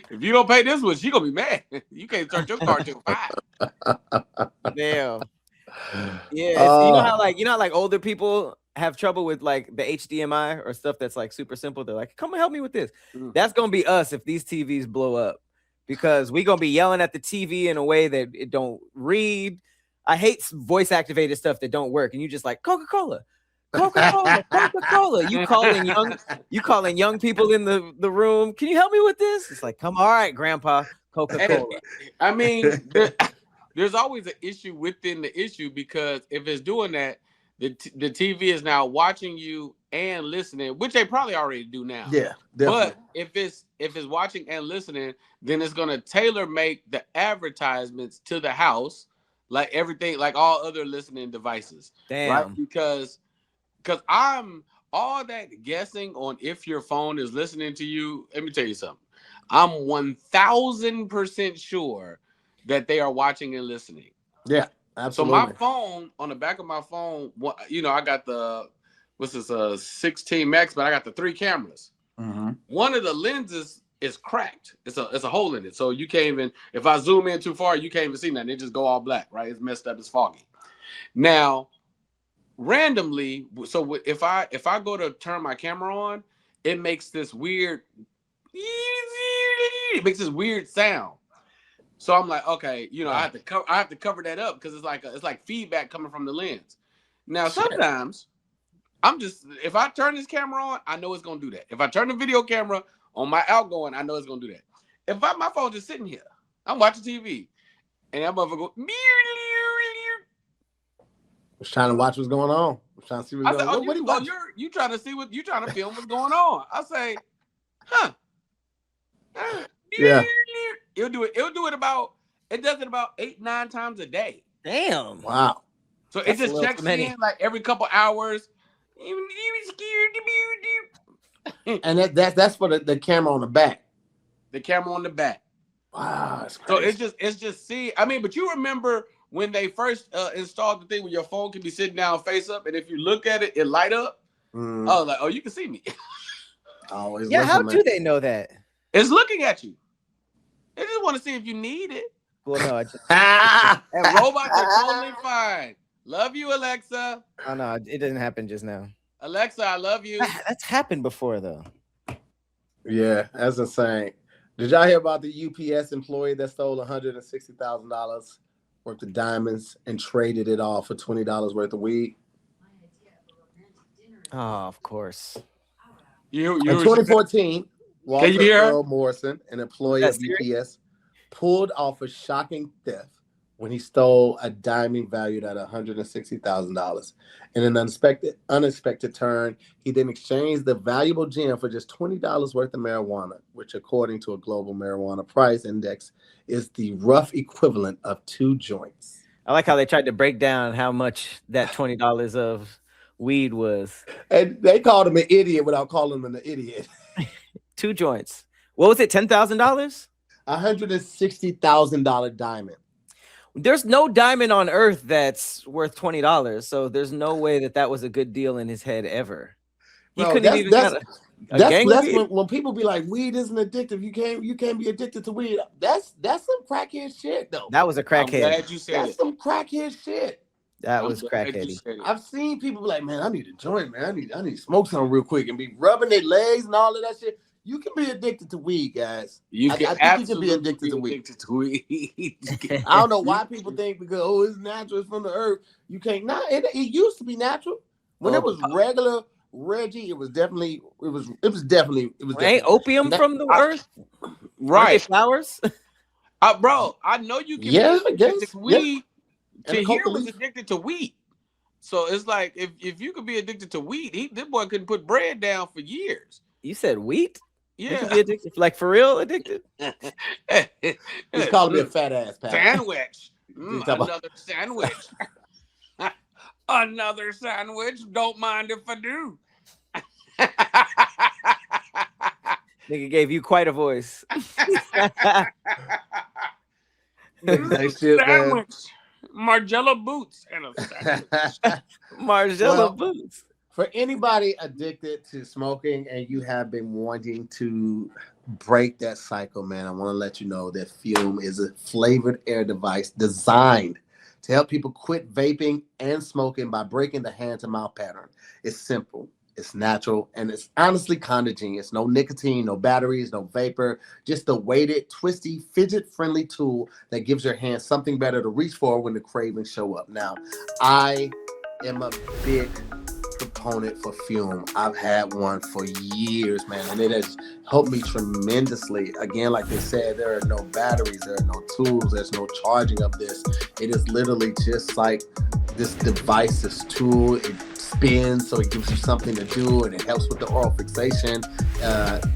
Speaker 1: If you don't pay this one, she gonna be mad. You can't start your car till 5.
Speaker 3: Damn. Yeah, you know how older people have trouble with like the HDMI or stuff that's like super simple. They're like, come and help me with this. That's gonna be us if these TVs blow up, because we're gonna be yelling at the TV in a way that it don't read. I hate voice activated stuff that don't work, and you just like Coca-Cola. You calling young people in the room. Can you help me with this? It's like, come, all right, Grandpa, Coca-Cola.
Speaker 1: I mean, there's always an issue within the issue, because if it's doing that, the TV is now watching you and listening, which they probably already do now.
Speaker 2: Yeah, definitely.
Speaker 1: But if it's watching and listening, then it's gonna tailor make the advertisements to the house, like everything, like all other listening devices.
Speaker 3: Damn.
Speaker 1: Right? Because I'm all that guessing on if your phone is listening to you. Let me tell you something. I'm 1000% sure that they are watching and listening.
Speaker 2: Yeah. Absolutely.
Speaker 1: So my phone, on the back of my phone, I got the 16 Max, but I got the 3 cameras.
Speaker 2: Mm-hmm.
Speaker 1: One of the lenses is cracked. It's a hole in it, so you can't even. If I zoom in too far, you can't even see nothing. It just go all black, right? It's messed up. It's foggy. Now, randomly, so if I go to turn my camera on, it makes this weird. It makes this weird sound. So I'm like, okay, I have to cover that up, because it's like feedback coming from the lens. Now sometimes if I turn this camera on, I know it's gonna do that. If I turn the video camera on my outgoing, I know it's gonna do that. If my phone's just sitting here, I'm watching TV, and that motherfucker go.
Speaker 2: Was trying to watch what's going on. Was trying to see what's going on.
Speaker 1: You trying to see what you trying to film what's going on? I say, huh?
Speaker 2: Yeah.
Speaker 1: It does it about 8-9 times a day.
Speaker 3: Damn.
Speaker 2: Wow.
Speaker 1: So it just checks in like every couple hours.
Speaker 2: And that's for the camera on the back.
Speaker 1: The camera on the back.
Speaker 2: Wow. That's crazy.
Speaker 1: So it's just but you remember when they first installed the thing where your phone can be sitting down face up, and if you look at it, it light up. Oh, like, you can see me.
Speaker 2: Always.
Speaker 3: Yeah. How do they know that?
Speaker 1: It's looking at you. They just want to see if you need it.
Speaker 3: Well, no,
Speaker 1: and robots are totally fine. Love you, Alexa.
Speaker 3: Oh no, it didn't happen just now.
Speaker 1: Alexa, I love you.
Speaker 3: That's happened before, though.
Speaker 2: Yeah, that's insane. Did y'all hear about the UPS employee that stole $160,000 worth of diamonds and traded it all for $20 worth of weed?
Speaker 3: Oh, of course.
Speaker 1: In
Speaker 2: 2014, Walter
Speaker 1: Can you hear her?
Speaker 2: Earl Morrison, an employee of UPS, pulled off a shocking theft when he stole a diamond valued at $160,000. In an unexpected turn, he then exchanged the valuable gem for just $20 worth of marijuana, which, according to a global marijuana price index, is the rough equivalent of 2 joints.
Speaker 3: I like how they tried to break down how much that $20 of weed was.
Speaker 2: And they called him an idiot without calling him an idiot.
Speaker 3: 2 joints. What was it? $10,000?
Speaker 2: $160,000 diamond.
Speaker 3: There's no diamond on earth that's worth $20, so there's no way that was a good deal in his head ever. He couldn't even
Speaker 2: that's when people be like, weed isn't addictive. You can't be addicted to weed. That's some crackhead shit, though.
Speaker 3: That was a crackhead.
Speaker 1: I'm glad you said
Speaker 2: that's some crackhead shit.
Speaker 3: That was crackheady.
Speaker 2: I've seen people be like, man, I need a joint, man. I need to smoke something real quick, and be rubbing their legs and all of that shit. You can be addicted to weed, guys.
Speaker 1: I think you can be addicted to weed.
Speaker 2: I don't know why people think because it's natural, it's from the earth. You can't. It used to be natural when it was Reggie, it was definitely.
Speaker 3: Ain't opium from the earth?
Speaker 1: Right.
Speaker 3: Flowers?
Speaker 1: Bro, I know you can be addicted to weed. Tahir was addicted to wheat. So it's like if you could be addicted to wheat, this boy couldn't put bread down for years.
Speaker 3: You said wheat?
Speaker 1: Yeah.
Speaker 3: You could be addicted, like for real addicted?
Speaker 2: He's calling me a fat ass, Pat.
Speaker 1: Sandwich. Another sandwich. Another sandwich. Don't mind if I do.
Speaker 3: Nigga gave you quite a voice.
Speaker 1: Sandwich. Margiela boots and a sandwich.
Speaker 3: Margiela boots.
Speaker 2: For anybody addicted to smoking and you have been wanting to break that cycle, man, I want to let you know that Fume is a flavored air device designed to help people quit vaping and smoking by breaking the hand-to-mouth pattern. It's simple, it's natural, and it's honestly kind of genius. No nicotine, no batteries, no vapor, just a weighted, twisty, fidget-friendly tool that gives your hands something better to reach for when the cravings show up. Now, I am a big proponent for Fume. I've had one for years, man, and it has helped me tremendously. Again, like they said, there are no batteries, there are no tools, there's no charging of this. It is literally just like this device, this tool. It spins, so it gives you something to do, and it helps with the oral fixation.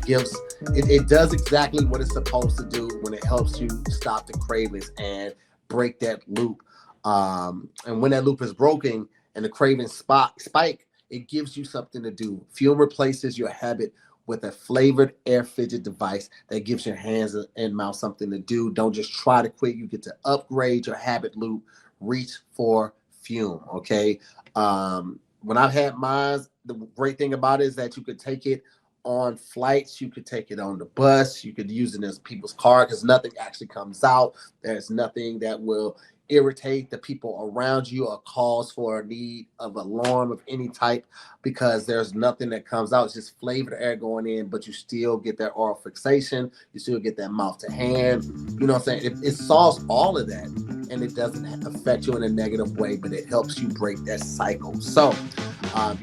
Speaker 2: It does exactly what it's supposed to do when it helps you stop the cravings and break that loop. And when that loop is broken and the cravings spike, it gives you something to do. Fume replaces your habit with a flavored air fidget device that gives your hands and mouth something to do. Don't just try to quit. You get to upgrade your habit loop. Reach for Fume, okay? When I've had mine, the great thing about it is that you could take it on flights. You could take it on the bus. You could use it as people's car because nothing actually comes out. There's nothing that will irritate the people around you or cause for a need of alarm of any type because there's nothing that comes out. It's just flavored air going in, but you still get that oral fixation. You still get that mouth to hand. You know what I'm saying? It solves all of that, and it doesn't affect you in a negative way, but it helps you break that cycle. So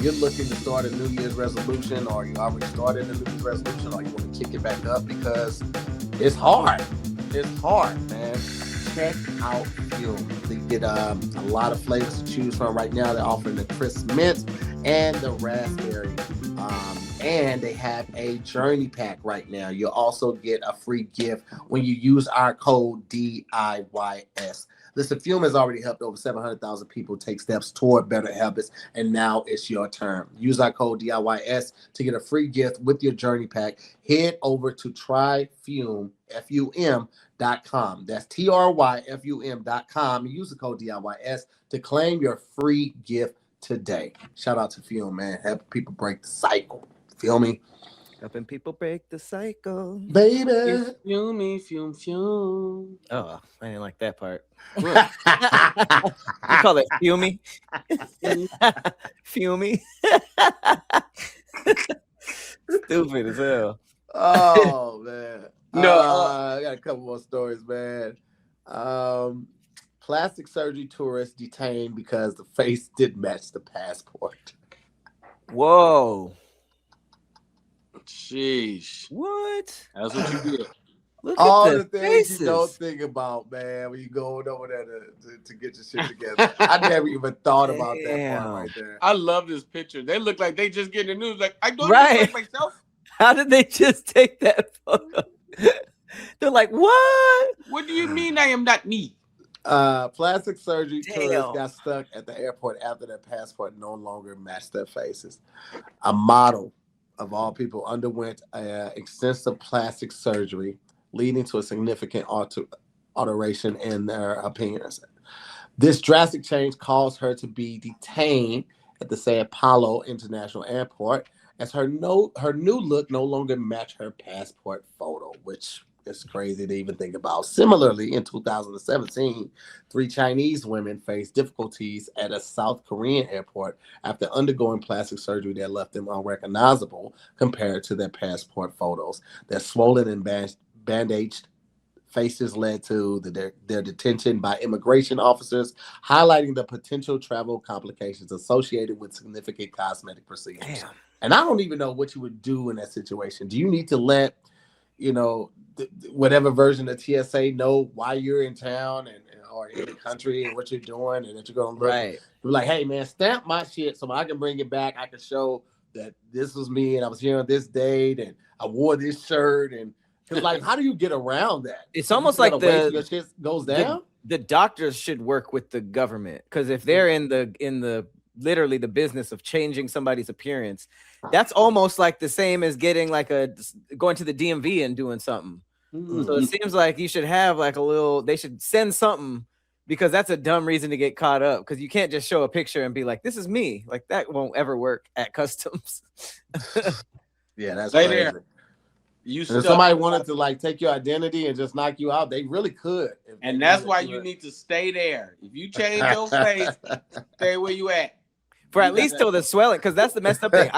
Speaker 2: you're looking to start a New Year's resolution, or you already started a New Year's resolution, or you want to kick it back up because it's hard. It's hard, man. Check out Fume. They get a lot of flavors to choose from right now. They're offering the crisp mint and the raspberry. And they have a journey pack right now. You'll also get a free gift when you use our code DIYS. Listen, Fume has already helped over 700,000 people take steps toward better habits, and now it's your turn. Use our code DIYS to get a free gift with your journey pack. Head over to tryfume.com. That's tryfum.com. And use the code DIYS to claim your free gift today. Shout out to Fume, man. Help people break the cycle. Feel me?
Speaker 3: Helping people break the cycle.
Speaker 2: Baby.
Speaker 1: Fume, fume, fume.
Speaker 3: Oh, I didn't like that part. You call it Fume? Fume? Stupid as hell.
Speaker 2: Oh, man.
Speaker 1: No,
Speaker 2: I got a couple more stories, man. Plastic surgery tourist detained because the face didn't match the passport.
Speaker 3: Whoa.
Speaker 1: Sheesh.
Speaker 3: What?
Speaker 1: That's what you get.
Speaker 3: Look
Speaker 2: All
Speaker 3: at
Speaker 2: the things
Speaker 3: faces.
Speaker 2: you don't think about, man, when you go over there to get your shit together. I never even thought about that part right there.
Speaker 1: I love this picture. They look like they just get the news. Like, I don't
Speaker 3: Right.
Speaker 1: like myself.
Speaker 3: How did they just take that photo? They're like, what?
Speaker 1: What do you mean I am not me?
Speaker 2: Plastic surgery tourists
Speaker 3: Damn.
Speaker 2: got stuck at the airport after their passport no longer matched their faces. A model, of all people, underwent extensive plastic surgery, leading to a significant alteration in their appearance. This drastic change caused her to be detained at the Sao Paulo International Airport as her new look no longer matched her passport photo, which is crazy to even think about. Similarly, in 2017, 3 Chinese women faced difficulties at a South Korean airport after undergoing plastic surgery that left them unrecognizable compared to their passport photos. Their swollen and bandaged faces led to their detention by immigration officers, highlighting the potential travel complications associated with significant cosmetic procedures.
Speaker 3: Damn.
Speaker 2: And I don't even know what you would do in that situation. Do you need to let, whatever version of TSA know why you're in town or in the country and what you're doing, and that you're going to look?
Speaker 3: Right.
Speaker 2: You're like, hey, man, stamp my shit so I can bring it back. I can show that this was me and I was here on this date and I wore this shirt. And because, like, how do you get around that?
Speaker 3: It's almost like
Speaker 2: your shit goes down.
Speaker 3: The doctors should work with the government, because if they're in the literally the business of changing somebody's appearance, that's almost like the same as getting like going to the DMV and doing something. So it seems like you should have like they should send something, because that's a dumb reason to get caught up, because you can't just show a picture and be like, this is me. Like, that won't ever work at customs.
Speaker 2: Yeah, that's
Speaker 1: Stay
Speaker 2: crazy.
Speaker 1: there.
Speaker 2: If somebody wanted to like take your identity and just knock you out, they really could.
Speaker 1: And that's why you need to stay there. If you change your face, stay where you at.
Speaker 3: For at least till the swelling, because that's the messed up thing.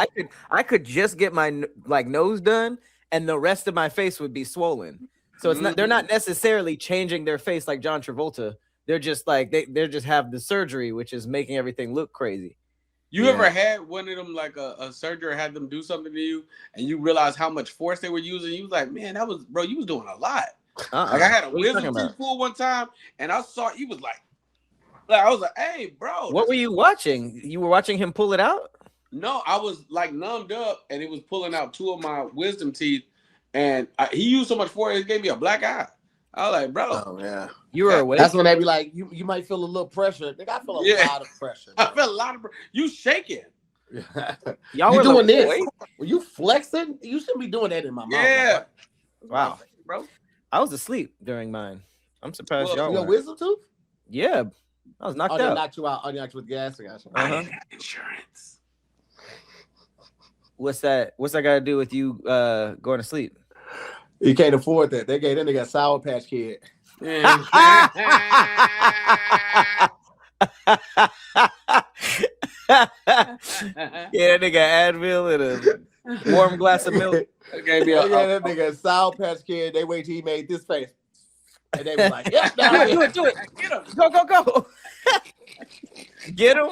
Speaker 3: I could just get my like nose done, and the rest of my face would be swollen. So it's not, they're not necessarily changing their face like John Travolta. They're just like they just have the surgery, which is making everything look crazy.
Speaker 1: You ever had one of them, like a surgery had them do something to you, and you realize how much force they were using? You was like, man, you was doing a lot. Like, I had a wisdom teeth pull one time, and I saw you was like I was like, hey, bro.
Speaker 3: What were you watching? You were watching him pull it out?
Speaker 1: No, I was like numbed up, and it was pulling out two of my wisdom teeth, and he used so much force, it gave me a black eye. I was like, bro.
Speaker 2: Oh, yeah.
Speaker 3: You were awake.
Speaker 2: That's when they be like, you might feel a little pressure. I feel a lot of pressure.
Speaker 1: I felt a lot of pressure. You shaking.
Speaker 3: Y'all
Speaker 2: were doing this.
Speaker 3: Awake?
Speaker 2: Were you flexing? You shouldn't be doing that in my mouth.
Speaker 1: Yeah.
Speaker 3: Wow.
Speaker 1: Bro.
Speaker 3: I was asleep during mine. I'm surprised y'all
Speaker 2: were. Wisdom tooth?
Speaker 3: Yeah. I was knocked out.
Speaker 2: They knocked you out. Oh, they knocked you with gas.
Speaker 1: I didn't have insurance.
Speaker 3: What's that got to do with you going to sleep?
Speaker 2: You can't afford that. They got Sour Patch Kid.
Speaker 3: Yeah, they got Advil and a warm glass of milk.
Speaker 2: That nigga Sour Patch Kid. They wait till he made this face. And they was like, yeah,
Speaker 3: do it. Get him. Go. Get him.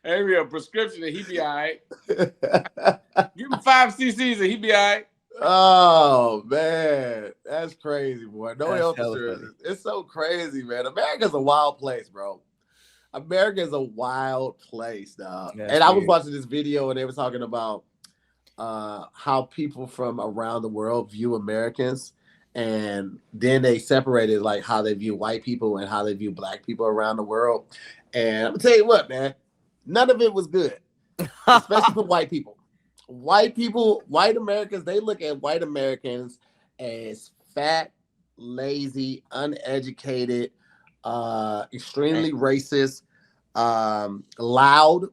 Speaker 1: Maybe a prescription and he be all right. Give him 5 cc's and he be all right.
Speaker 2: Oh, man. That's crazy, boy. No health insurance. It's so crazy, man. America's a wild place, bro. America is a wild place, dog. And I was watching this video and they were talking about how people from around the world view Americans. And then they separated like how they view white people and how they view black people around the world. And I'm gonna tell you what, man, none of it was good, especially for white people. White Americans, they look at white Americans as fat, lazy, uneducated, extremely racist, loud. Loud.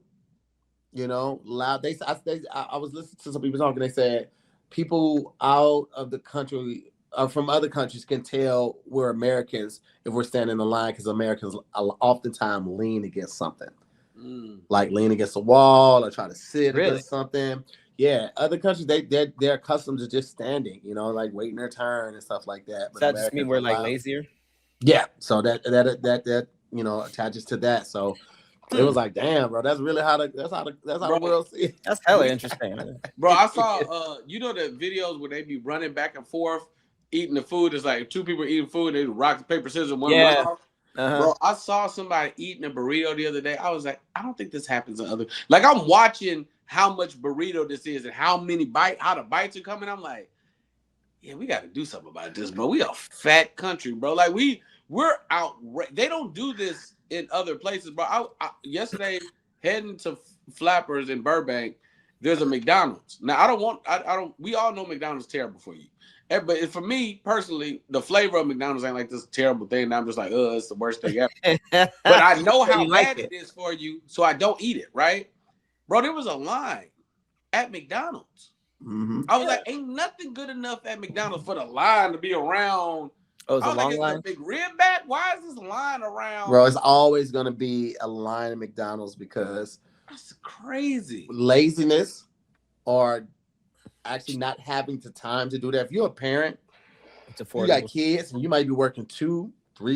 Speaker 2: I was listening to some people talking. They said people out of the country. From other countries can tell we're Americans if we're standing in the line, because Americans oftentimes lean against something, like lean against a wall or try to sit against something. Yeah, other countries they're accustomed to just standing, like waiting their turn and stuff like that.
Speaker 3: But does that just mean we're like lazier?
Speaker 2: Yeah, so that attaches to that. So it was like, damn, bro, that's really how the world sees it.
Speaker 3: That's hella interesting,
Speaker 1: bro. I saw the videos where they be running back and forth. Eating the food. It's like two people eating food. They rock, paper, scissors. One run off. Bro, I saw somebody eating a burrito the other day. I was like, I don't think this happens in other. Like, I'm watching how much burrito this is and how the bites are coming. I'm like, yeah, we got to do something about this, bro. We a fat country, bro. Like, we're out. They don't do this in other places, bro. I yesterday heading to Flappers in Burbank. There's a McDonald's. Now, I don't. We all know McDonald's is terrible for you. But for me personally, the flavor of McDonald's ain't like this terrible thing. And I'm just like, it's the worst thing ever. But I know how bad it is for you, so I don't eat it, right? Bro, there was a line at McDonald's. Mm-hmm. I was like, ain't nothing good enough at McDonald's for the line to be around.
Speaker 3: Oh, it's a long line?
Speaker 1: A big rib back? Why is this line around?
Speaker 2: Bro, it's always going to be a line at McDonald's because
Speaker 1: that's crazy.
Speaker 2: Laziness or actually not having the time to do that. If you're a parent, it's affordable. You got kids and you might be working 2-3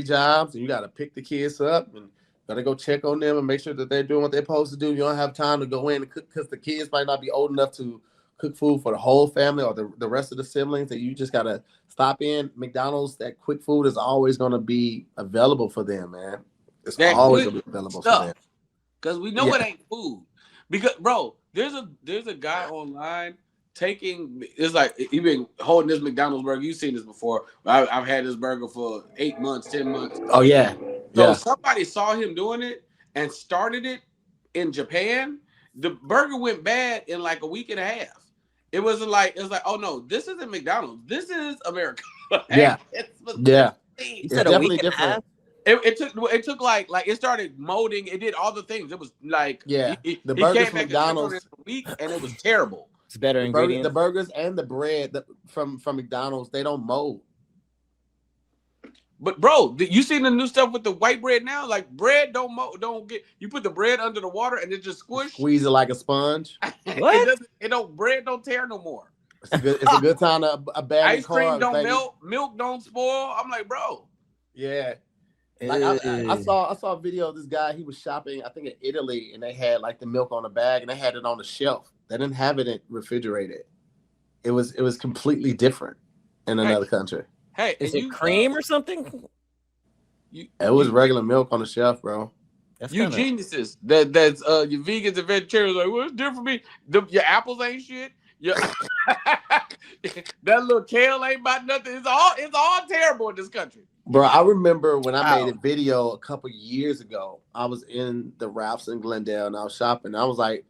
Speaker 2: jobs and you got to pick the kids up and Gotta go check on them and make sure that they're doing what they're supposed to do. You don't have time to go in and cook because the kids might not be old enough to cook food for the whole family or the rest of the siblings. And you just gotta stop in. McDonald's, that quick food is always gonna be available for them, man. It's always gonna be available for them.
Speaker 1: Because we know it ain't food. Because bro, there's a guy online it's like he been holding this McDonald's burger. You've seen this before. I've had this burger for 8 months, 10 months.
Speaker 2: Oh yeah.
Speaker 1: So somebody saw him doing it and started it in Japan. The burger went bad in like a week and a half. It was like, oh no, this isn't McDonald's. This is America.
Speaker 2: Yeah.
Speaker 3: You said a week and a half?
Speaker 1: It took like it started molding. It did all the things. It was like
Speaker 2: the burgers from McDonald's
Speaker 1: in a week and it was terrible.
Speaker 3: It's better ingredients.
Speaker 2: The burgers and the bread from McDonald's, they don't mold.
Speaker 1: But bro, you seen the new stuff with the white bread now? Like bread don't get. You put the bread under the water and it just
Speaker 2: squeeze it like a sponge.
Speaker 3: What?
Speaker 1: Bread don't tear no more.
Speaker 2: It's a good time to a bag
Speaker 1: ice cream don't melt, milk don't spoil. I'm like, bro.
Speaker 2: Yeah. Like I saw a video of this guy. He was shopping, I think in Italy, and they had like the milk on a bag and they had it on the shelf. They didn't have it refrigerated. It was completely different in another country.
Speaker 1: Hey,
Speaker 3: is it cream or something?
Speaker 2: It was regular milk on the shelf, bro.
Speaker 1: Geniuses. That's you vegans and vegetarians like, what's different for me? Your apples ain't shit. That little kale ain't about nothing. It's all terrible in this country.
Speaker 2: Bro, I remember when I made a video a couple years ago. I was in the Ralphs in Glendale and I was shopping. I was like,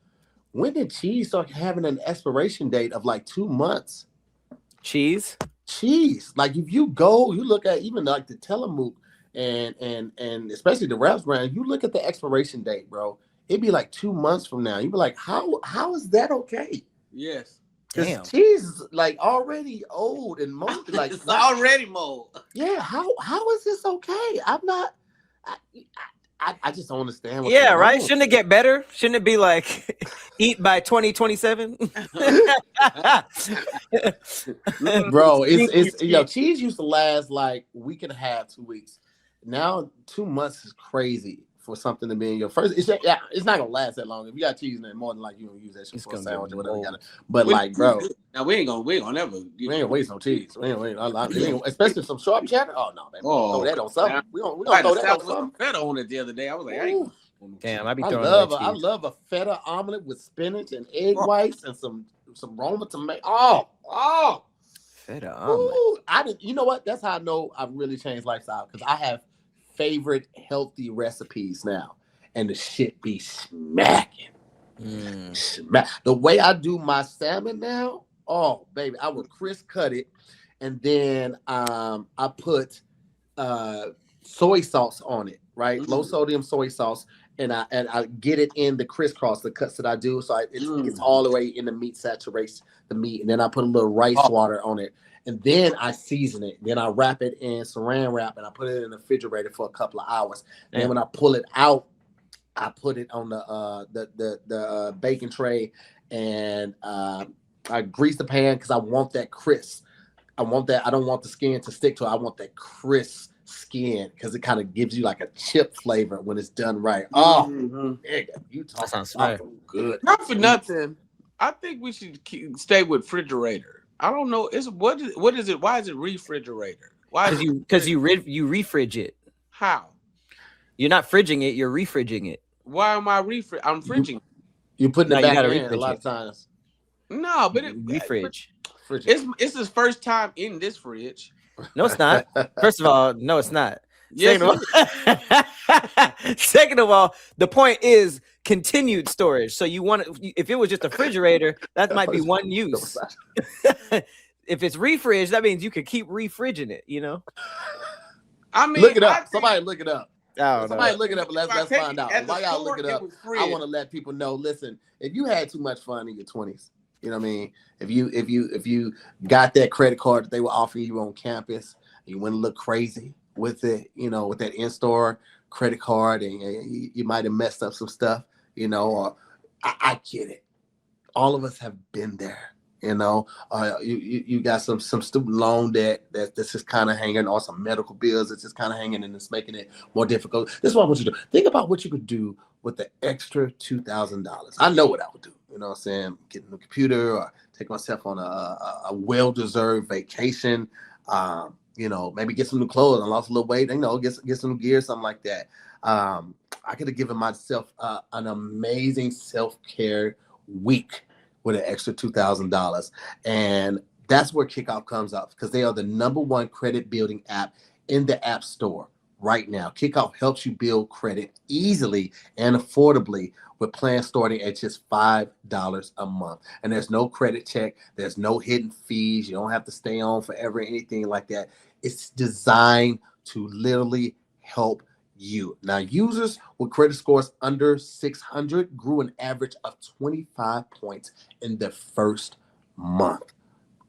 Speaker 2: when did cheese start having an expiration date of like 2 months?
Speaker 3: Cheese?
Speaker 2: Like if you look at even like the Tillamook and especially the Ralphs brand, you look at the expiration date, bro. It'd be like 2 months from now. You'd be like, how is that okay?
Speaker 1: Yes.
Speaker 2: Damn. Cheese is like already old and moldy. Like
Speaker 1: it's already mold.
Speaker 2: Yeah, how is this okay? I just don't understand.
Speaker 3: Right? Shouldn't it get better? Shouldn't it be like eat by 2027?
Speaker 2: Bro, it's cheese used to last like a week and a half, 2 weeks. Now 2 months is crazy for something to be in your first. It's not gonna last that long. If you got cheese in there, more than like you gonna use that shit for a sandwich or whatever. But like, bro,
Speaker 1: now we ain't gonna never.
Speaker 2: We ain't waste no cheese. We ain't especially some sharp cheddar. Oh no, man, throw that on something. We gonna throw that on something.
Speaker 1: Feta on it the other day. I was like,
Speaker 3: damn, I
Speaker 2: love a feta omelet with spinach and egg whites and some Roma tomato. Oh,
Speaker 3: feta omelet.
Speaker 2: You know what? That's how I know I've really changed lifestyle because I have favorite healthy recipes now, and the shit be smacking. The way I do my salmon now, oh baby, I would crisp cut it, and then I put soy sauce on it, right? Low sodium soy sauce, and I get it in the crisscross, the cuts that I do, so it gets all the way in the meat, saturates the meat, and then I put a little rice water on it. And then I season it. Then I wrap it in saran wrap and I put it in the refrigerator for a couple of hours. And then when I pull it out, I put it on the baking tray and I grease the pan because I want that crisp. I want that. I don't want the skin to stick to it. I want that crisp skin because it kind of gives you like a chip flavor when it's done right. Oh, nigga, you talking good.
Speaker 1: Not for nothing. I think we should stay with refrigerator. I don't know. What is it? Why is it refrigerator? Why?
Speaker 3: Because you refridge it.
Speaker 1: How?
Speaker 3: You're not fridging it. You're refridging it.
Speaker 1: Why am I I'm fridging?
Speaker 2: You put it back in a lot of times.
Speaker 1: No, but
Speaker 3: refridge.
Speaker 1: It's his first time in this fridge.
Speaker 3: No, it's not. First of all, no, it's not. Yes, Second of all, the point is continued storage. So you want if it was just a refrigerator, that might be one use. If it's refridge, that means you could keep refridging it, you know?
Speaker 1: I mean,
Speaker 2: look it up. Somebody look it up.
Speaker 3: Somebody
Speaker 2: look it up and let's find out. While y'all look it up, I want to let people know, listen, if you had too much fun in your 20s, you know what I mean? If you got that credit card that they were offering you on campus, you went a little crazy with it, you know, with that in-store credit card, and you might have messed up some stuff, you know, or I get it. All of us have been there. You know, you got some student loan debt that's just kind of hanging, or some medical bills that's just kind of hanging, and it's making it more difficult. This is what I want you to do. Think about what you could do with the extra $2,000. I know what I would do. You know what I'm saying? Get a new computer, or take myself on a well-deserved vacation. You know, maybe get some new clothes. I lost a little weight. You know, get some new gear, something like that. I could have given myself an amazing self-care week with an extra $2,000. And that's where Kickoff comes up, because they are the #1 credit building app in the App Store right now. Kickoff helps you build credit easily and affordably with plans starting at just $5 a month. And there's no credit check. There's no hidden fees. You don't have to stay on forever, anything like that. It's designed to literally help you. Now, users with credit scores under 600 grew an average of 25 points in the first month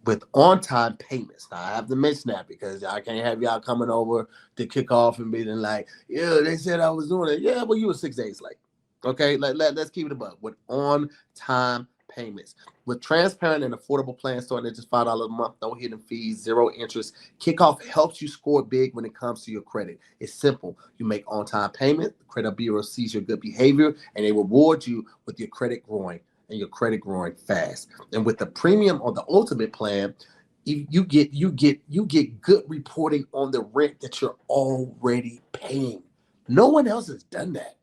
Speaker 2: with on-time payments. Now, I have to mention that because I can't have y'all coming over to Kickoff and being like, yeah, they said I was doing it. Yeah, well, you were 6 days late. Okay, let's keep it above with on-time payments. With transparent and affordable plans starting at just $5 a month, no hidden fees, zero interest, Kickoff helps you score big when it comes to your credit. It's simple. You make on-time payment, the credit bureau sees your good behavior, and they reward you with your credit growing, and your credit growing fast. And with the premium or the ultimate plan, you get good reporting on the rent that you're already paying. No one else has done that.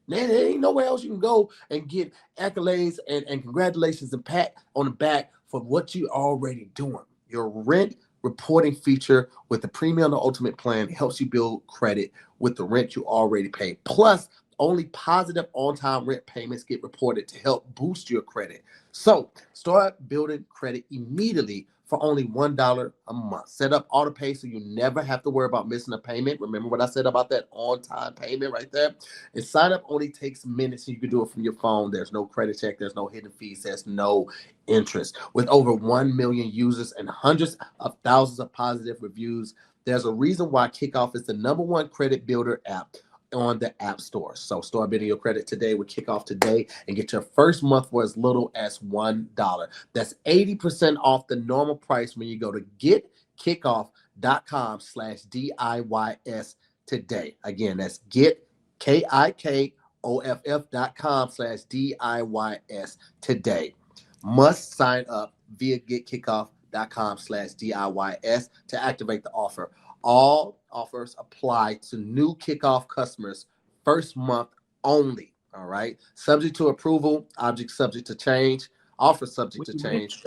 Speaker 2: Man, there ain't nowhere else you can go and get accolades and congratulations and pat on the back for what you're already doing. Your rent reporting feature with the premium or ultimate plan helps you build credit with the rent you already pay. Plus, only positive on-time rent payments get reported to help boost your credit. So start building credit immediately for only $1 a month. Set up auto pay so you never have to worry about missing a payment. Remember what I said about that on-time payment right there? And sign up only takes minutes, and you can do it from your phone. There's no credit check. There's no hidden fees. There's no interest. With over 1 million users and hundreds of thousands of positive reviews, there's a reason why Kickoff is the #1 credit builder app on the App Store. So start building your credit today with Kickoff today and get your first month for as little as $1. That's 80% off the normal price when you go to getkickoff.com/DIYS today. Again, that's getkickoff.com/DIYS today. Must sign up via getkickoff.com/DIYS to activate the offer. All offers apply to new Kickoff customers first month only. All right. Subject to approval, object subject to change, offer subject to change.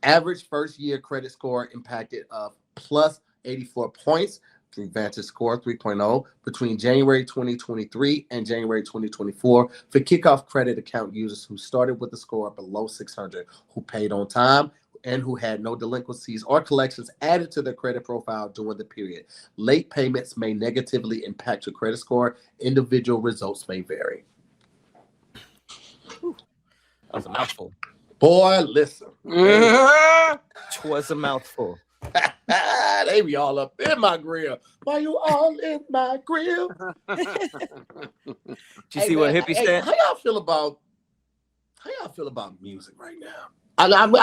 Speaker 2: Average first year credit score impacted of plus 84 points through Vantage Score 3.0 between January 2023 and January 2024 for Kickoff credit account users who started with a score below 600, who paid on time, and who had no delinquencies or collections added to their credit profile during the period. Late payments may negatively impact your credit score. Individual results may vary.
Speaker 3: That was a mouthful.
Speaker 2: Boy, listen.
Speaker 3: It was a mouthful.
Speaker 2: They be all up in my grill. Why you all in my grill?
Speaker 3: Did you see what Hippie said?
Speaker 2: How y'all feel about music right now?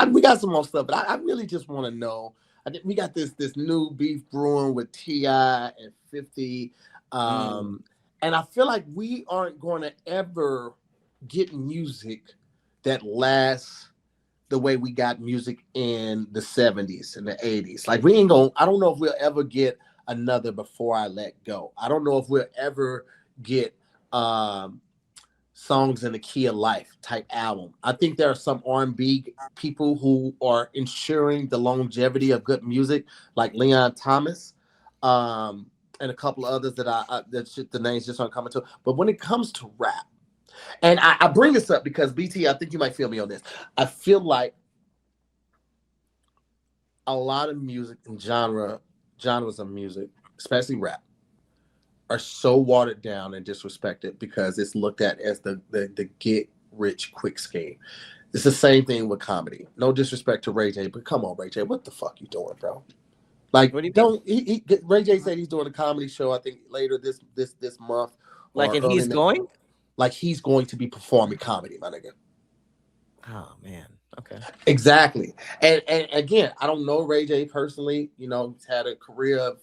Speaker 2: We got some more stuff, but I really just want to know. I think we got this new beef brewing with T.I. and 50, and I feel like we aren't going to ever get music that lasts the way we got music in the 70s and the 80s. Like we ain't gonna. I don't know if we'll ever get another Before I Let Go. I don't know if we'll ever get Songs in the Key of Life type album. I think there are some R&B people who are ensuring the longevity of good music, like Leon Thomas, and a couple of others that the names just aren't coming to. But when it comes to rap, and I bring this up because BT, I think you might feel me on this. I feel like a lot of music and genres of music, especially rap, are so watered down and disrespected because it's looked at as the get rich quick scheme. It's the same thing with comedy. No disrespect to Ray J, but come on, Ray J, what the fuck you doing, bro? Like, what do you Ray J said he's doing a comedy show, I think later this month.
Speaker 3: Like, and he's going?
Speaker 2: Like he's going to be performing comedy, my nigga.
Speaker 3: Oh man. Okay.
Speaker 2: Exactly. And again, I don't know Ray J personally. You know, he's had a career of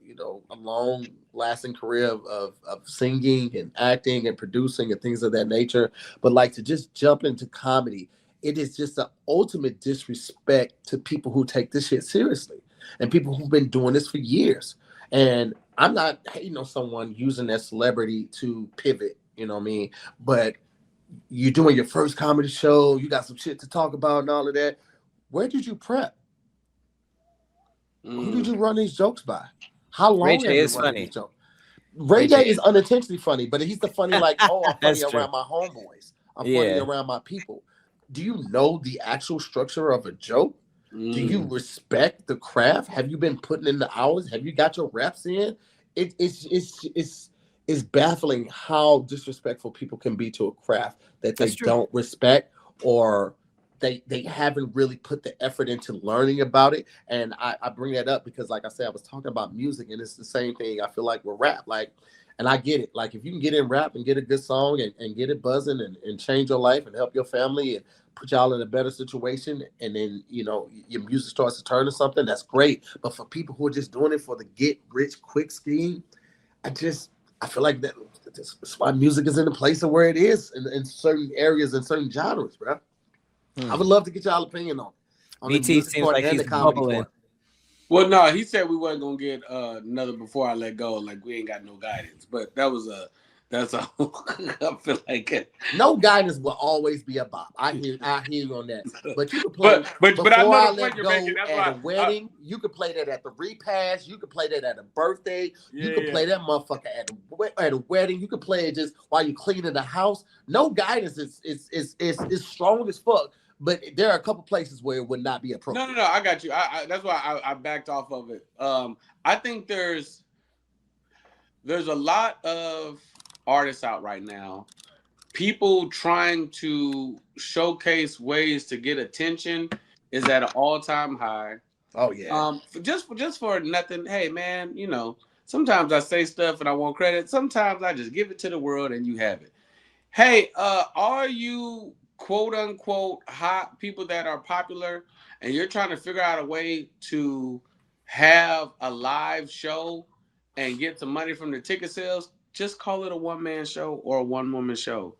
Speaker 2: you know, a long lasting career of singing and acting and producing and things of that nature. But like to just jump into comedy, it is just the ultimate disrespect to people who take this shit seriously and people who've been doing this for years. And I'm not hating on someone using their celebrity to pivot, you know what I mean? But you're doing your first comedy show, you got some shit to talk about and all of that. Where did you prep? Who did you run these jokes by? How long
Speaker 3: Ray
Speaker 2: have
Speaker 3: J
Speaker 2: you
Speaker 3: is
Speaker 2: run
Speaker 3: funny.
Speaker 2: these jokes? Ray J is unintentionally funny, but he's the funny like, oh, I'm funny around my homeboys. I'm funny around my people. Do you know the actual structure of a joke? Do you respect the craft? Have you been putting in the hours? Have you got your reps in? It's baffling how disrespectful people can be to a craft that they don't respect, or they haven't really put the effort into learning about it. And I bring that up because, like I said, I was talking about music, and it's the same thing I feel like with rap. Like, and I get it. Like, if you can get in rap and get a good song and get it buzzing and change your life and help your family and put y'all in a better situation, and then, you know, your music starts to turn to something, that's great. But for people who are just doing it for the get rich quick scheme, I feel like that's why music is in the place of where it is in certain areas and certain genres, bro. I would love to get y'all opinion on
Speaker 3: BT seems like he's bubbling.
Speaker 1: Well, no, he said we wasn't gonna get another before I let go. Like, we ain't got no guidance, but that's a I feel like
Speaker 2: no guidance will always be a bop. I hear you on that. But you can play
Speaker 1: but
Speaker 2: before
Speaker 1: I know
Speaker 2: I
Speaker 1: the
Speaker 2: let
Speaker 1: point you're
Speaker 2: go
Speaker 1: making. That's
Speaker 2: at a wedding. You can play that at the repast. You can play that at a birthday. You can play that motherfucker at a wedding. You can play it just while you're cleaning the house. No guidance is strong as fuck. But there are a couple places where it would not be appropriate.
Speaker 1: No, I got you. I that's why I backed off of it. I think there's a lot of artists out right now, people trying to showcase ways to get attention is at an all-time high.
Speaker 2: Oh yeah.
Speaker 1: Just for nothing. Hey man, you know, sometimes I say stuff and I want credit. Sometimes I just give it to the world and you have it. Hey, are you quote unquote hot people that are popular and you're trying to figure out a way to have a live show and get some money from the ticket sales? Just call it a one-man show or a one-woman show.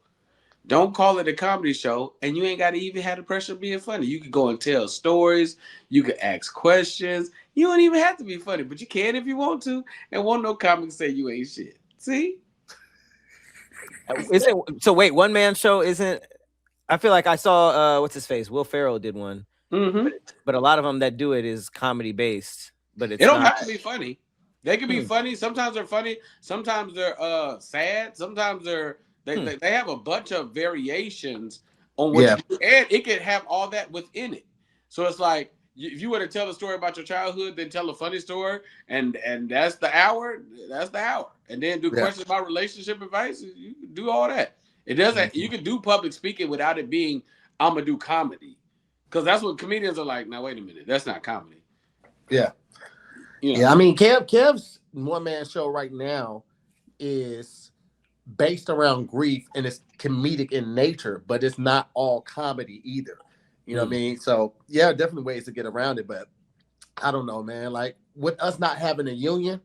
Speaker 1: Don't call it a comedy show, and you ain't got to even have the pressure of being funny. You can go and tell stories. You can ask questions. You don't even have to be funny, but you can if you want to. And won't no comic say you ain't shit. See?
Speaker 3: So wait, one man show isn't. I feel like I saw what's his face, Will Ferrell did one, but a lot of them that do it is comedy based. But it
Speaker 1: don't have to be funny. They can be funny. Sometimes they're funny. Sometimes they're sad. Sometimes they have a bunch of variations on what you do, and it can have all that within it. So it's like, if you want to tell a story about your childhood, then tell a funny story, and that's the hour. That's the hour. And then do questions about relationship advice. You can do all that. It doesn't. You can do public speaking without it being, I'm gonna do comedy, because that's what comedians are like. Now wait a minute, that's not comedy.
Speaker 2: Yeah.
Speaker 1: You know?
Speaker 2: Yeah, I mean, Kev's one-man show right now is based around grief, and it's comedic in nature, but it's not all comedy either. You know what I mean? So, yeah, definitely ways to get around it, but I don't know, man. Like, with us not having a union,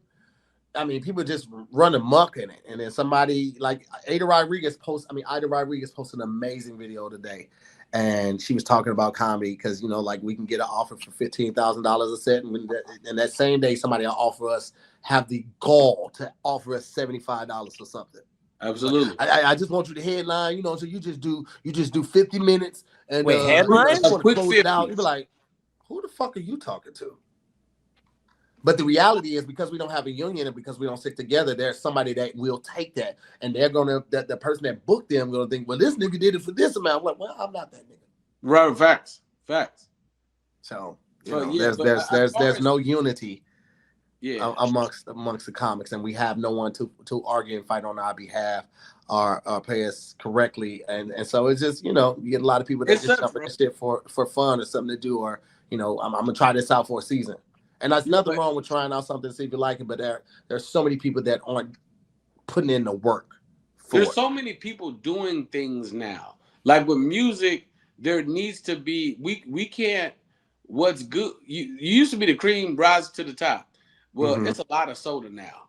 Speaker 2: I mean, people just run amok in it. And then somebody like Ida Rodriguez posted an amazing video today. And she was talking about comedy because, you know, like, we can get an offer for $15,000 a set. And that same day, somebody will offer us, have the gall to offer us $75 for something.
Speaker 1: Absolutely.
Speaker 2: Like, I just want you to headline, you know, so you just do 50 minutes. And
Speaker 3: wait, headline?
Speaker 2: A quick close it out. You'd be like, who the fuck are you talking to? But the reality is, because we don't have a union and because we don't stick together, there's somebody that will take that. And they're the person that booked them gonna think, well, this nigga did it for this amount. I'm like, well, I'm not that nigga.
Speaker 1: Right, facts.
Speaker 2: So there's no unity amongst the comics, and we have no one to argue and fight on our behalf or pay us correctly. And so it's just, you know, you get a lot of people that just jump in shit for fun or something to do, or, you know, I'm gonna try this out for a season. And there's nothing wrong with trying out something to see if you like it, but there's so many people that aren't putting in the work.
Speaker 1: There's so many people doing things now. Like with music, there needs to be, we can't, what's good, you used to be the cream rises to the top. Well, it's a lot of soda now.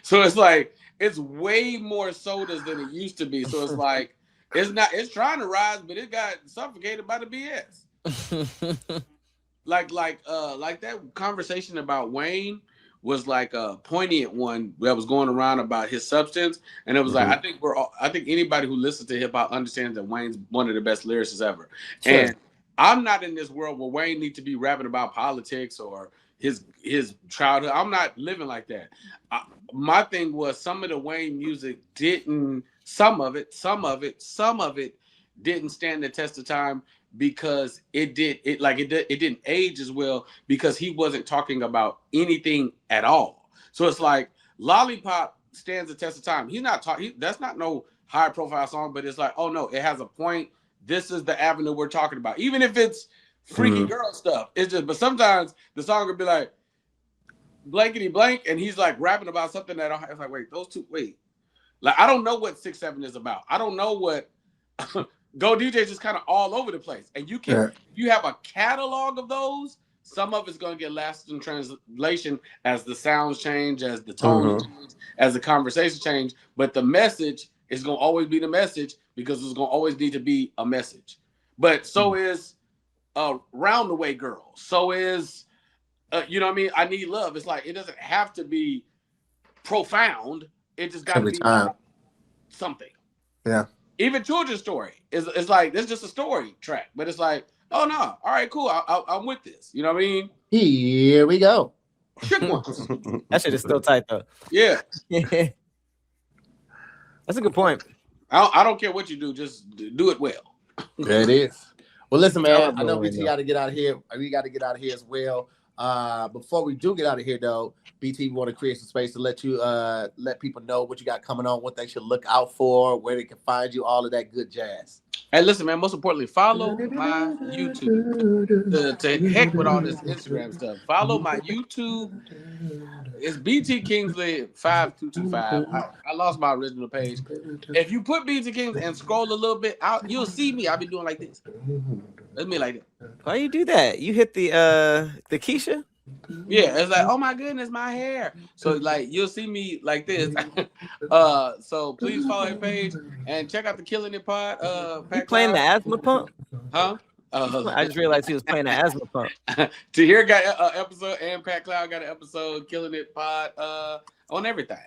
Speaker 1: So it's like, it's way more sodas than it used to be. So it's like, it's trying to rise, but it got suffocated by the BS. like that conversation about Wayne was like a poignant one that was going around about his substance. And it was like, I think anybody who listens to hip hop understands that Wayne's one of the best lyricists ever. Sure. And I'm not in this world where Wayne needs to be rapping about politics or his childhood. I'm not living like that. My thing was, some of the Wayne music didn't, some of it didn't stand the test of time because it didn't age as well, because he wasn't talking about anything at all. So it's like Lollipop stands the test of time. He's not talking, that's not no high profile song, but it's like, oh no, it has a point. This is the avenue we're talking about. Even if it's freaky girl stuff. It's just, but sometimes the song would be like blankety blank, and he's like rapping about something that it's like, wait. Like, I don't know what 6-7 is about. I don't know what Go DJ is just kind of all over the place. And you have a catalog of those, some of it's gonna get lost in translation as the sounds change, as the tone change, as the conversation change. But the message is gonna always be the message, because there's gonna always need to be a message. But so is Round the Way Girl. So is you know what I mean? I Need Love. It's like, it doesn't have to be profound. It just got to be something. Yeah. Even Children's Story is like, it's just a story track, but it's like, oh no, all right, cool. I'm with this. You know what I mean?
Speaker 2: Here we go.
Speaker 3: That shit is still tight though.
Speaker 1: Yeah.
Speaker 3: That's a good point.
Speaker 1: I don't care what you do, just do it well.
Speaker 2: There it is. Well, listen, man, I know BT got to get out of here. We got to get out of here as well. Before we do get out of here, though, BT, we want to create some space to let you let people know what you got coming on, what they should look out for, where they can find you, all of that good jazz.
Speaker 1: Hey, listen, man, most importantly, follow my YouTube. To heck with all this Instagram stuff. Follow my YouTube. It's BT Kingsley 5225. I lost my original page. If you put BT Kingsley and scroll a little bit out, you'll see me. I'll be doing like this. That's me like that.
Speaker 3: Why you do that? You hit the Keisha?
Speaker 1: Yeah, it's like, oh my goodness, my hair. So like, you'll see me like this. So please follow his page and check out the Killing It Pod.
Speaker 3: You playing the asthma pump?
Speaker 1: Huh?
Speaker 3: I just realized he was playing the asthma pump.
Speaker 1: Tahir got an episode, and Pat Cloud got an episode. Killing It Pod on everything.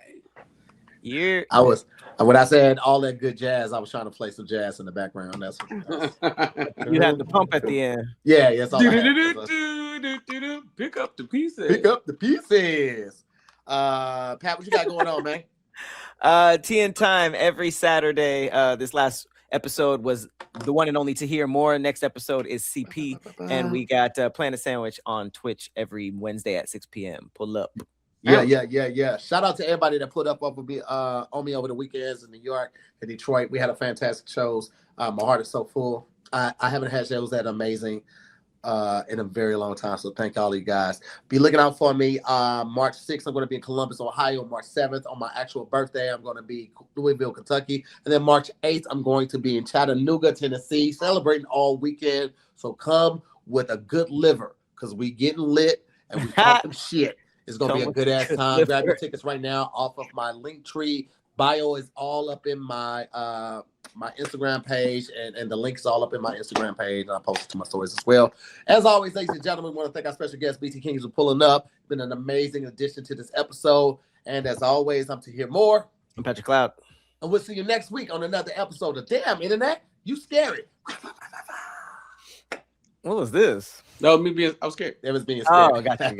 Speaker 2: When I said all that good jazz, I was trying to play some jazz in the background. That's what
Speaker 3: you had the pump at the end.
Speaker 2: Yeah, that's all.
Speaker 1: Pick up the pieces.
Speaker 2: Pick up the pieces. Pat, what you got going on, man?
Speaker 3: TN Time every Saturday. This last episode was the one and only Tahir Moore. Next episode is CP, and we got Planet Sandwich on Twitch every Wednesday at 6 p.m. Pull up.
Speaker 2: Yeah. Shout out to everybody that put up on me over the weekends in New York and Detroit. We had a fantastic shows. My heart is so full. I haven't had shows that amazing in a very long time. So thank all you guys. Be looking out for me. March 6th, I'm going to be in Columbus, Ohio. March 7th, on my actual birthday, I'm going to be Louisville, Kentucky. And then March 8th, I'm going to be in Chattanooga, Tennessee, celebrating all weekend. So come with a good liver, because we getting lit and we talking shit. It's going to be a good ass time. Grab your tickets right now off of my Linktree. Bio is all up in my my Instagram page, and the link's all up in my Instagram page. And I post it to my stories as well. As always, ladies and gentlemen, we want to thank our special guest, BT Kings, for pulling up. It's been an amazing addition to this episode. And as always, I'm Tahir Moore.
Speaker 3: I'm Patrick Cloud.
Speaker 2: And we'll see you next week on another episode of Damn Internet, You Scary.
Speaker 3: What was this?
Speaker 1: No, I was scared.
Speaker 2: It was being scared.
Speaker 3: Oh, gotcha.